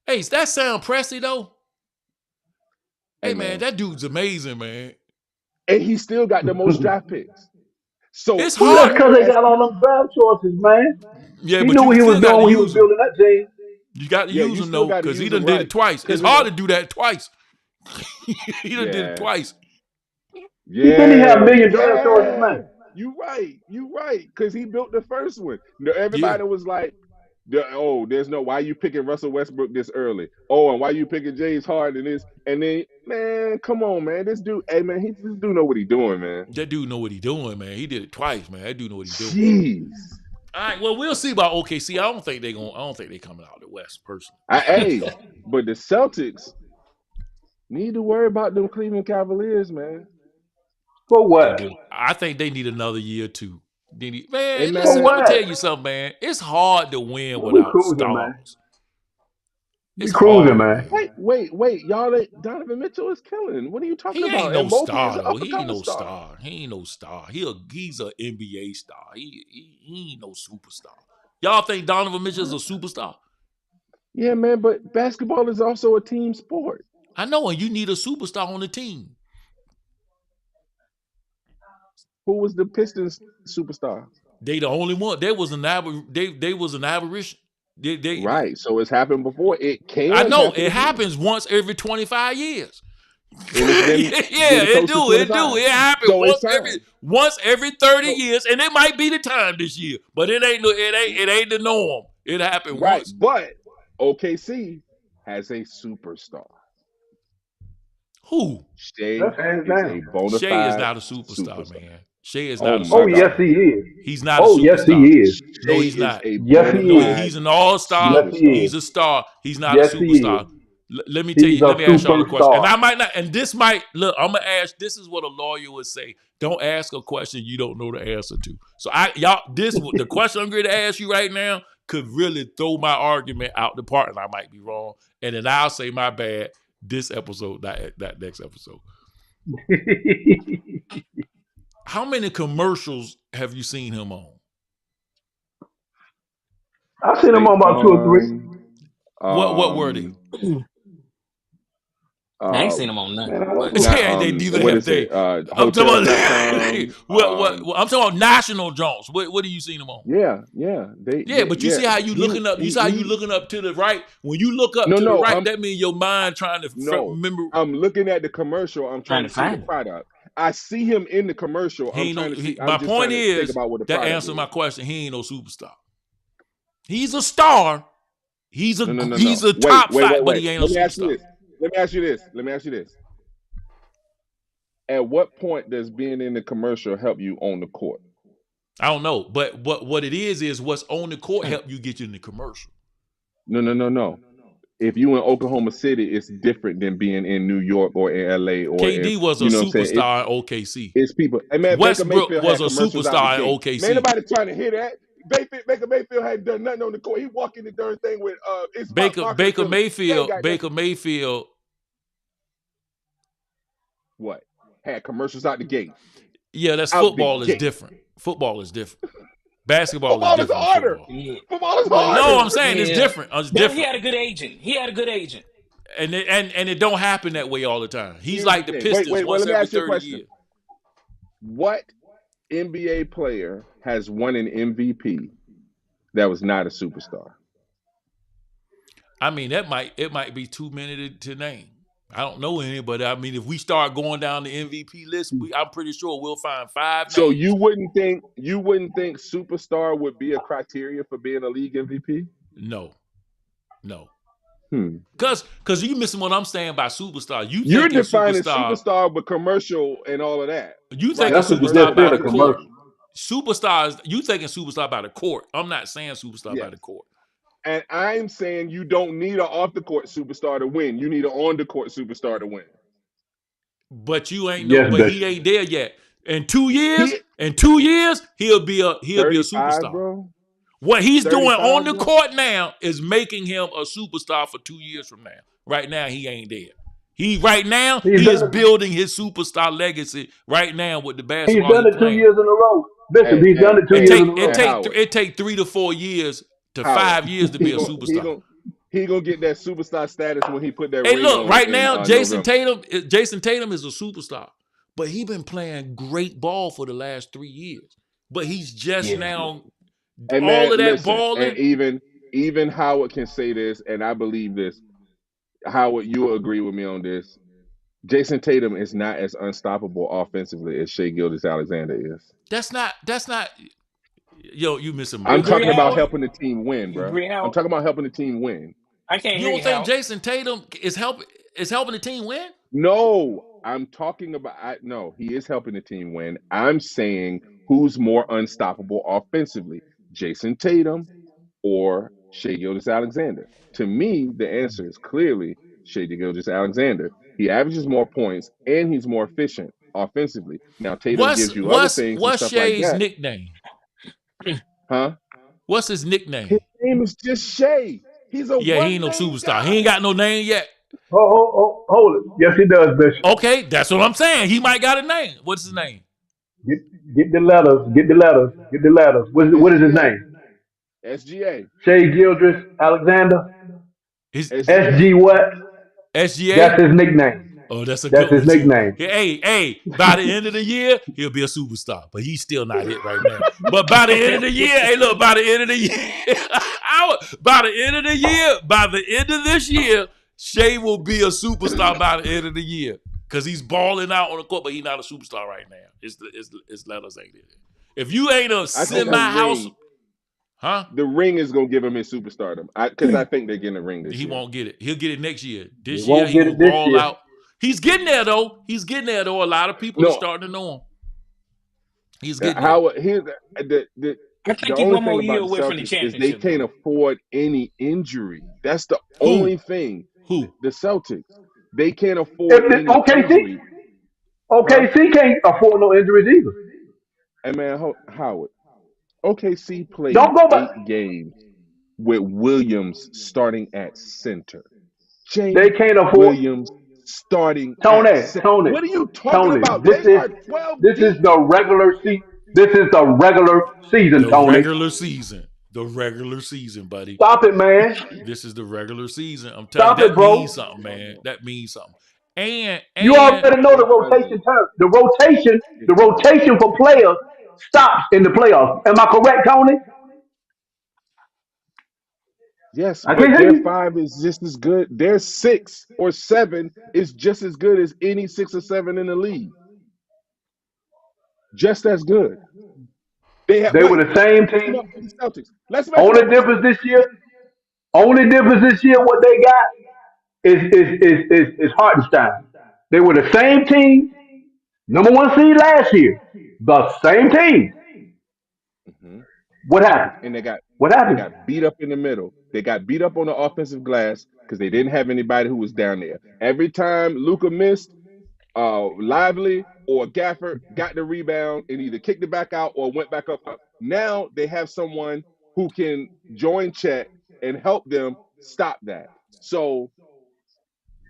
Hey, does that sound Pressy though? Hey Hey man, man. that dude's amazing, man. And he still got the most draft picks. So It's Well, that's hard. because here they as got all them draft choices, man. Yeah, He but knew you what he was still got to doing when he was use him. building that team. You got to yeah, use you him still though, got to because he use them done did right. it twice. It's Because hard to do that twice. He done did it yeah, twice. He didn't have a yeah, million draft choices, yeah. man. You right. You right. Because he built the first one. Yeah, Everybody was like, oh, there's no why you picking Russell Westbrook this early. Oh, and why you picking James Harden this? And then, man, come on, man. This dude, hey man, this dude know what he doing, man. that dude know what he doing, man. He did it twice, man. That dude know what he doing. Jeez. All right, well, we'll see about OKC. I don't think they going. I don't think they coming out of the West personally. Hey, but the Celtics need to worry about them Cleveland Cavaliers, man. For They what? do. I think they need another year too. Hey, Man, For listen, man. I'm gonna tell what? you something, man. It's hard to win Man, we without cruising, man. stars. We It's cruising, hard, man. man. Wait. Y'all ain't Donovan Mitchell is killing. What are you talking He ain't about? no And Mobley is star an though. up and He ain't coming no star. star. He ain't no star. He's a NBA star. He ain't no superstar. Y'all think Donovan Mitchell is a superstar? Yeah, man, but basketball is also a team sport. I know, and you need a superstar on the team. Who was the Pistons superstar? They the only one. They was an aberration. They Right. So it's happened before. It I can know happen it again. happens once every 25 years. And it's been Yeah, close to it do. 25. It happen So it's time. once every 30 So years, and it might be the time this year, but it ain't the norm. It happened right. once. But OKC, has a superstar. Who? Shea That's hands is down. a bona Shea is fide not a superstar, superstar. man. Shea is Oh not a my Oh, yes, God. superstar. he is. He's not a Oh, yes, he superstar. is. No, Shea he's is not. a Yes, he bona No, is. fide he's an all-star. Yes, he superstar. is. He's a star. He's not a Yes, he is. superstar. Let me tell He's you. a Let me ask y'all a question. And superstar. I might not. And this might look. I'm gonna ask. This is what a lawyer would say. Don't ask a question you don't know the answer to. So the question I'm going to ask you right now could really throw my argument out the park, and I might be wrong. And then I'll say my bad. This episode, that next episode. How many commercials have you seen him on? I've seen him State on about two or three. Farm. What were they? Um. I ain't seen him Um. on none, Man, but Not. Yeah, they neither What have is it? they. I'm talking about Hotels.com. I'm talking about national Jones. What do you seen them on? Yeah. Yeah. They. Yeah, They. but you Yeah. see how you He. looking up. You see how you He. looking up to the right. When you look up No. to the No. right, that means your mind trying to No. remember. I'm looking at the commercial. I'm trying trying to to see the find him. product. I see him in the commercial. He I'm ain't no. trying to see. I'm My just point trying to think is about what the that product answer my is. question. He ain't no superstar. He's a star. No. No. No. He's No. a Wait. top Wait. Wait. five, but Wait. he ain't a Let me ask you superstar. this. Let me ask you this. Let me ask you this. At what point does being in the commercial help you on the court? I don't know, but what it is what's on the court help you get you in the commercial. No. No. No. No. If you in Oklahoma City, it's different than being in New York or in LA or in, KD was a you know what I'm saying? superstar in OKC. It's people. Hey man, Baker Westbrook Mayfield was had a commercials out the superstar in gate. Man, OKC. nobody trying to hear that. Baker Mayfield hadn't done nothing on the court. He walked in the darn thing with it's about Baker marketing Baker Philly. He ain't Mayfield got Baker nothing. Mayfield. What? Had commercials out the gate. Yeah, that's Out the football is gate. different. Football is different. Basketball is Football is different than harder. football. Yeah, Football is but No, harder. I'm saying it's yeah, different. It's but he different, had a good agent. He had a good agent. and it don't happen that way all the time. He's Here's the like the thing. Pistons Wait. once Let me every ask you a 30 question. years. What NBA player has won an MVP that was not a superstar? I mean, it might be too many to name. I don't know any, but I mean, if we start going down the MVP list, I'm pretty sure we'll find 5 So names. you wouldn't think superstar would be a criteria for being a league MVP? No, no, Hmm. because you missing what I'm saying by superstar. You You're thinking defining superstar. superstar with commercial and all of that, You right? thinking That's what you superstar just by said, the a court. commercial. Superstars, you thinking superstar by the court. I'm not saying superstar by Yes. the court. And I'm saying you don't need an off the court superstar to win. You need an on the court superstar to win. But you ain't no, Yes, but he Bishop. ain't there yet. He In 2 years, he'll be a 35, superstar. bro. What he's doing on 35, the bro. court now is making him a superstar for 2 years from now. Right now, he ain't there. He's He is done it. building his superstar legacy right now with the He's basketball he done it two playing. years in a row. Bishop, Hey, he's done hey, it two It hey, years in a take it hey, row. take Howard. it take 3 to 4 years to Howard. 5 years to be He a gonna he superstar. gonna he gonna get that superstar status when he put that Hey, ring look, on right in now, November. Jason Tatum is a superstar, but he been playing great ball for the last 3 years. But he's just Yeah, now Hey all man, of that listen, and balling. even Howard can say this, and I believe this. Howard, you will agree with me on this. Jason Tatum is not as unstoppable offensively as Shea Gilgeous-Alexander is. That's not. Yo, you missing my you I'm agree, point. talking about Howard? helping the team win, You bro. agree, I'm Howard? talking about helping the team win. I can't You hear don't you, think Howard. Jason Tatum is helping the team win? No, I'm talking about no, he is helping the team win. I'm saying who's more unstoppable offensively, Jason Tatum or Shea Gilgeous-Alexander. To me, the answer is clearly Shea Gilgeous-Alexander. He averages more points and he's more efficient offensively. Now Tatum What's gives you other what's things and what's stuff like Shay's that, nickname? huh? What's his His nickname? name is just Shea. He's a Yeah, he ain't no one-name superstar. He ain't guy. got no name yet. Hold it. Yes, he does, Bishop. Okay, that's what I'm saying. He might got a name. What's his name? Get, get the letters. Get the letters. Get the letters. What is his SGA. name? SGA. Shay Gildress Alexander. His SGA. SG what? SGA. That's his nickname. Oh, that's a That's good his one too. nickname. By the end of the year, he'll be a superstar, but he's still not hit right now. But by the end of the year, hey, look, by the end of the year, by the end of this year, Shea will be a superstar by the end of the year because he's balling out on the court, but he's not a superstar right now. His letters ain't it. If you ain't a I think the semi house, ring Huh? The ring is gonna give him his superstardom. Because I think they're getting a ring this He year. won't get it. He'll get it next year. He This year won't he get gonna it this ball year. out. He's getting there though. He's getting there though. A lot of people are No, starting to know him. He's getting there. Howard. Here's I the think he's only one thing more year about the away from the Celtics is they championship, can't though. afford any injury. That's the Who? only thing. Who? The Celtics, they can't afford If the, any injury, huh? OKC can't afford no injuries either. And man, Howard, OKC Don't played go back. 8 games with Williams starting at center. They Jay can't afford. Williams starting at Tony, center. Tony, What are you talking Tony. about? They are 12 This is deep. the regular season. This is the regular season, The Tony. regular season. The regular season, buddy. Stop it, man. This is the regular season. I'm telling you, Stop it, that means bro. something, man. That means something. And You already know the It doesn't. rotation term. The It doesn't. rotation for players stops in the playoffs. Am I correct, Tony? Yes, I can't but hear their you. five is just as good. Their 6 or 7 is just as good as any 6 or 7 in the league. Just as good. They have They were wait. the Let's same match them up team. with the Celtics. Let's match them Only up with the difference Celtics. this year. Only difference this year. What they got is Hartenstein. They were the same team. Number one seed last year. The same team. Mhm. What happened? And What they happened? got beat up in the middle. They got beat up on the offensive glass because they didn't have anybody who was down there. Every time Luca missed, Lively or Gafford got the rebound and either kicked it back out or went back up. Now they have someone who can join Chet and help them stop that. So,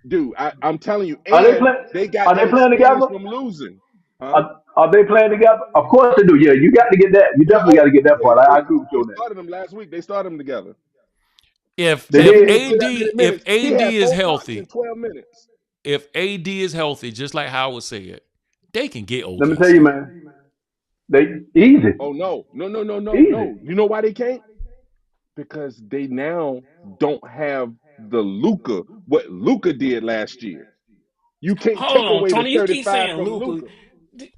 dude, I'm telling you, Are they and play? they got Are that they playing experience together? from losing, huh? Are they playing together? Of course they do. Yeah, you got to get that. You Yeah, definitely got to get that yeah, part. I agree with you they on that. started them last week. They started them together. if They So if he did. didn't play that many AD if minutes. He AD had is 4 blocks in healthy, 12 minutes. if AD is healthy, just like Howard said, they can get Let me tell you, OKC. man. They easy, Oh no, no, no, no, no, easy. no. You know why they can't? Because they now don't have the Luca what Luca did last year. You can't Hold take on, away the Tony. You keep 35 saying from Luca. Luca.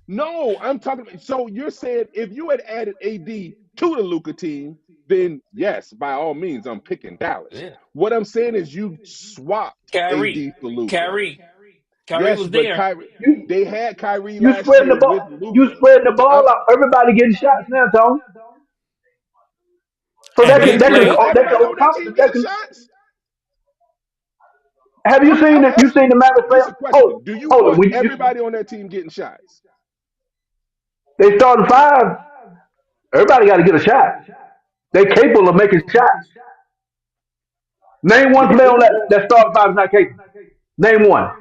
No, I'm talking. So you're saying if you had added AD to the Luca team, then yes, by all means, I'm picking Dallas. Yeah. What I'm saying is you swapped Kyrie. AD for Luca. Kyrie. Kyrie Yes, was but there. Kyrie, You they had Kyrie you last spreading the year with ball. You Luca. spreading the ball out. Everybody getting shots now, Tony. So And But they do you know play that can everybody on that overcome team that getting can. shots? Have you seen I'm it? You asking seen the you. Mavericks play? This is a question. Do you Hold it. want When everybody on that team getting shots? they starting five, everybody got to get a shot. They capable of making shots. Name one Because player if on you that starting five is not capable. Name one.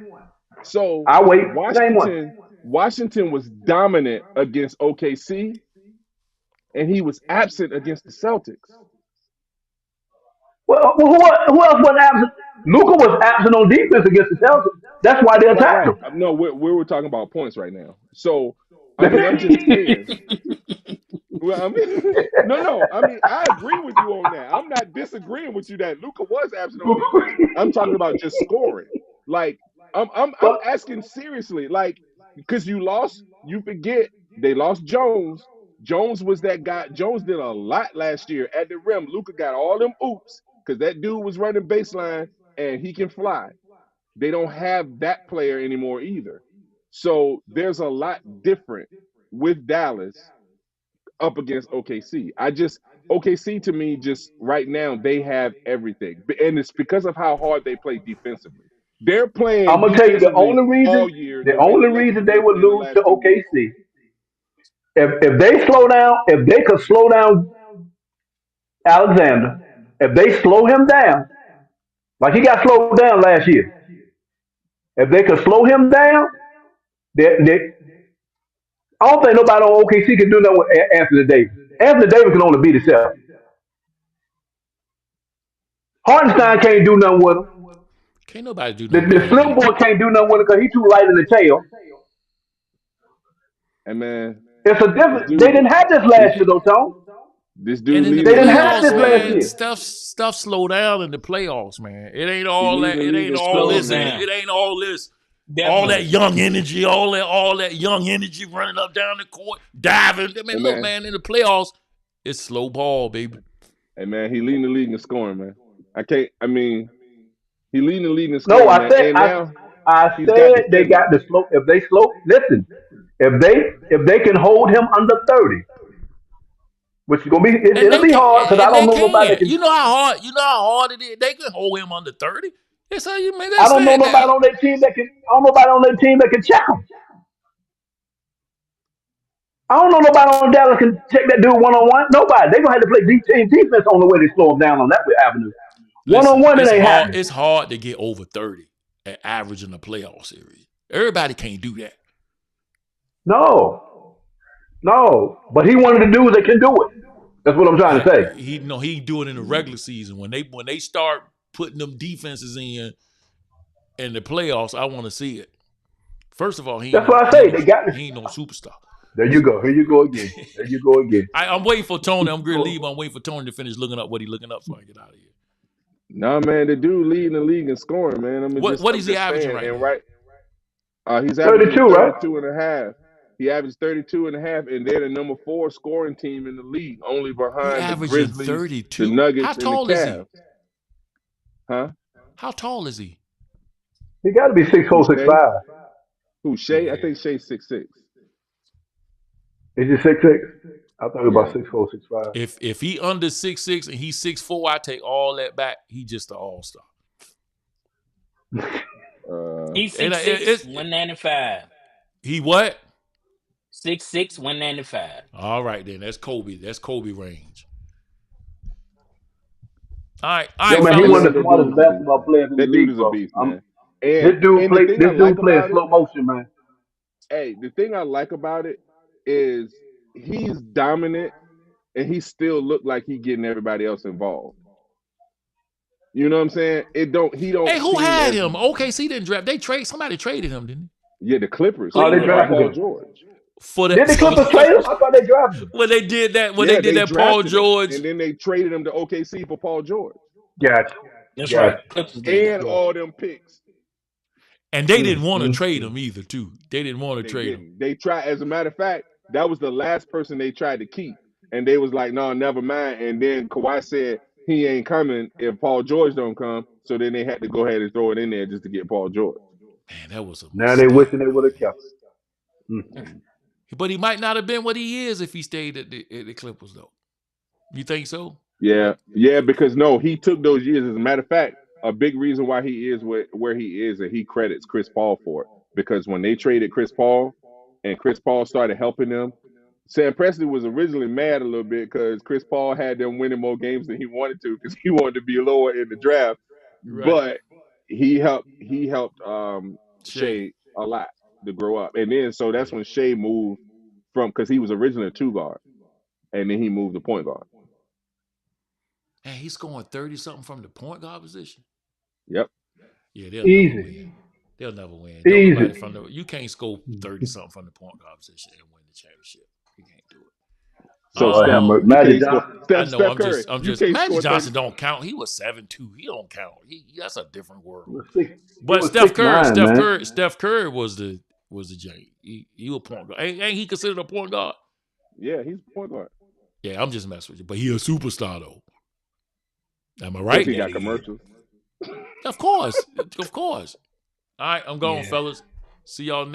so I'll wait. Name one. Washington was dominant against OKC, and he was absent against the Celtics. Well, who else was absent? Luca was absent on defense against the Celtics. That's why they Right, attacked right. him. No, we're talking about points right now. So, I mean, I'm just saying. Well, I mean, no, no. I mean, I agree with you on that. I'm not disagreeing with you that Luca was absent on defense. I'm talking about just scoring. Like, I'm but asking seriously. Like, because you lost, you forget they lost Jones. Jones was that guy. Jones did a lot last year at the rim. Luca got all them oops because that dude was running baseline and he can fly. They don't have that player anymore either. So there's a lot different with Dallas up against OKC. OKC to me just right now they have everything, and it's because of how hard they play defensively. They're I'm playing gonna tell you defensively all year the the way the only Lakers reason have they been would playing the lose to last 2 weeks. OKC if they slow down, if they could slow down Alexander, if they slow him down, like he got slowed down last year, if they could slow him down, they I don't think nobody on OKC can do nothing with Anthony Davis. Anthony Davis can only beat himself. Hartenstein can't do nothing with him. Can't nobody do nothing The with slim AD. boy can't do nothing with him because he's too light in the tail. And man, It's a this different. They dude, didn't have this this last year though, Tom. this And dude in the They leading the didn't league in have playoffs, this last scoring. man, year. stuff slow down in the playoffs, man. It ain't He all leading that. the It league ain't in all scoring, Slows this. man. down. It ain't all this. All that Definitely. young energy, all that young energy running up down the court, diving. I mean, And look, man, man, in the playoffs, it's slow ball, baby. Hey man, he leading the league in scoring, man. He leading the league in No, scoring, man. And now I he's got said they defenders. got the slope. If they slope, listen. If they can hold him under 30, which is gonna be And it'll they be can, hard because I and don't they know nobody that can. can. You know how hard it is. They can hold him under 30. That's how you man. They I don't know said nobody that. on their team that can. I don't know nobody on their team that can check him. I don't know nobody on Dallas can check that dude one on one. Nobody. They gonna have to play team defense on the way they slow him down on that avenue. One on Listen, one, it ain't happening. it's hard to get over 30 at average in a playoff series. Everybody can't do that. No, no. But he one of the dudes that can do it. That's what I'm trying to say. He do it in the regular season. When they start putting them defenses in the playoffs, I want to see it. First of all, That's what I say. They got this. he ain't no superstar. There you go. Here you go again. There you go again. I'm waiting for Tony. I'm going to leave. I'm waiting for Tony to finish looking up what he's looking up so I can get out of here. Nah, man, the dude leading the league in scoring, man. What I'm is he just averaging saying. right And now? right, he's averaging 32, right? 32 and a half. He averaged 32 and a half, and they're the number 4 scoring team in the league, only He behind the averaging Grizzlies, the 32. How Nuggets, and the tall is he? Cavs. Huh? How tall is he? He got to be six Who four, six Shea? five. Who Shea? I Yeah. think Shea's 6'6". Is he 6'6"? I thought he was Yeah. about 6'4", 6'5". If he under 6'6" and he's 6'4", I take all that back. He just an all-star. He's And 6'6", 195. he what? 6'6", 195. All right then. That's Kobe. That's Kobe range. All Yo, right, man, he Hey fellas. one man, of the that dude smartest is a beast. basketball players in the That dude league, is a bro. beast, man. And the This thing I dude like play in about it, slow motion, man. hey, the thing I like about it is he's dominant and he still look like he getting everybody else involved. You know what I'm saying? He Hey, don't who seem had as him? OKC didn't draft. Somebody traded him, didn't yeah, the Clippers Oh, they Cleveland. for drafted Paul him. George. he? For Did the Clippers that trade him? I thought they drafted him. when they Yeah, did they that Paul drafted him George, and then they traded him to OKC for Paul George Gotcha. That's right. Gotcha. Clippers did and that. Gotcha. all them picks. and they Mm, didn't want to mm, trade mm. him either, too. They didn't want to They trade him. didn't. They tried. As a matter of fact, that was the last person they tried to keep, and they was like, "No, never mind." And then Kawhi said he ain't coming if Paul George don't come. So then they had to go ahead and throw it in there just to get Paul George. Man, that was a Now they mistake, wishing they would have kept him. Mm. but he might not have been what he is if he stayed at the Clippers, though. You think so? Yeah, yeah, because no, he took those years. As a matter of fact, a big reason why he is where he is, and he credits Chris Paul for it. Because when they traded Chris Paul, and Chris Paul started helping them, Sam Presti was originally mad a little bit because Chris Paul had them winning more games than he wanted to because he wanted to be lower in the draft. Right. But he helped Shay. Shea a lot to grow up, and then so that's when Shea moved from because he was originally a 2 guard, and then he moved to point guard. Man, he's scoring 30 something from the point guard position. Yep. Yeah, they'll never Easy. win. They'll never win. Don't Easy. nobody you can't score 30 something from the point guard position and win the championship. You can't do it. So Lord have mercy. You Magic can't score. Johnson. I know. Steph Curry, I'm you just. can't Magic score 30. Johnson don't count. He was 7'2". He don't count. That's a different world. He But was 6'9", man. Steph Curry was the J. He was point guard. Ain't he considered a point guard? Yeah, he's a point guard. Yeah, I'm just messing with you. But he a superstar though. Am I Plus, right? he Yeah, got he is. commercials. Of course. Of course. All right, I'm going, Yeah. fellas. See y'all next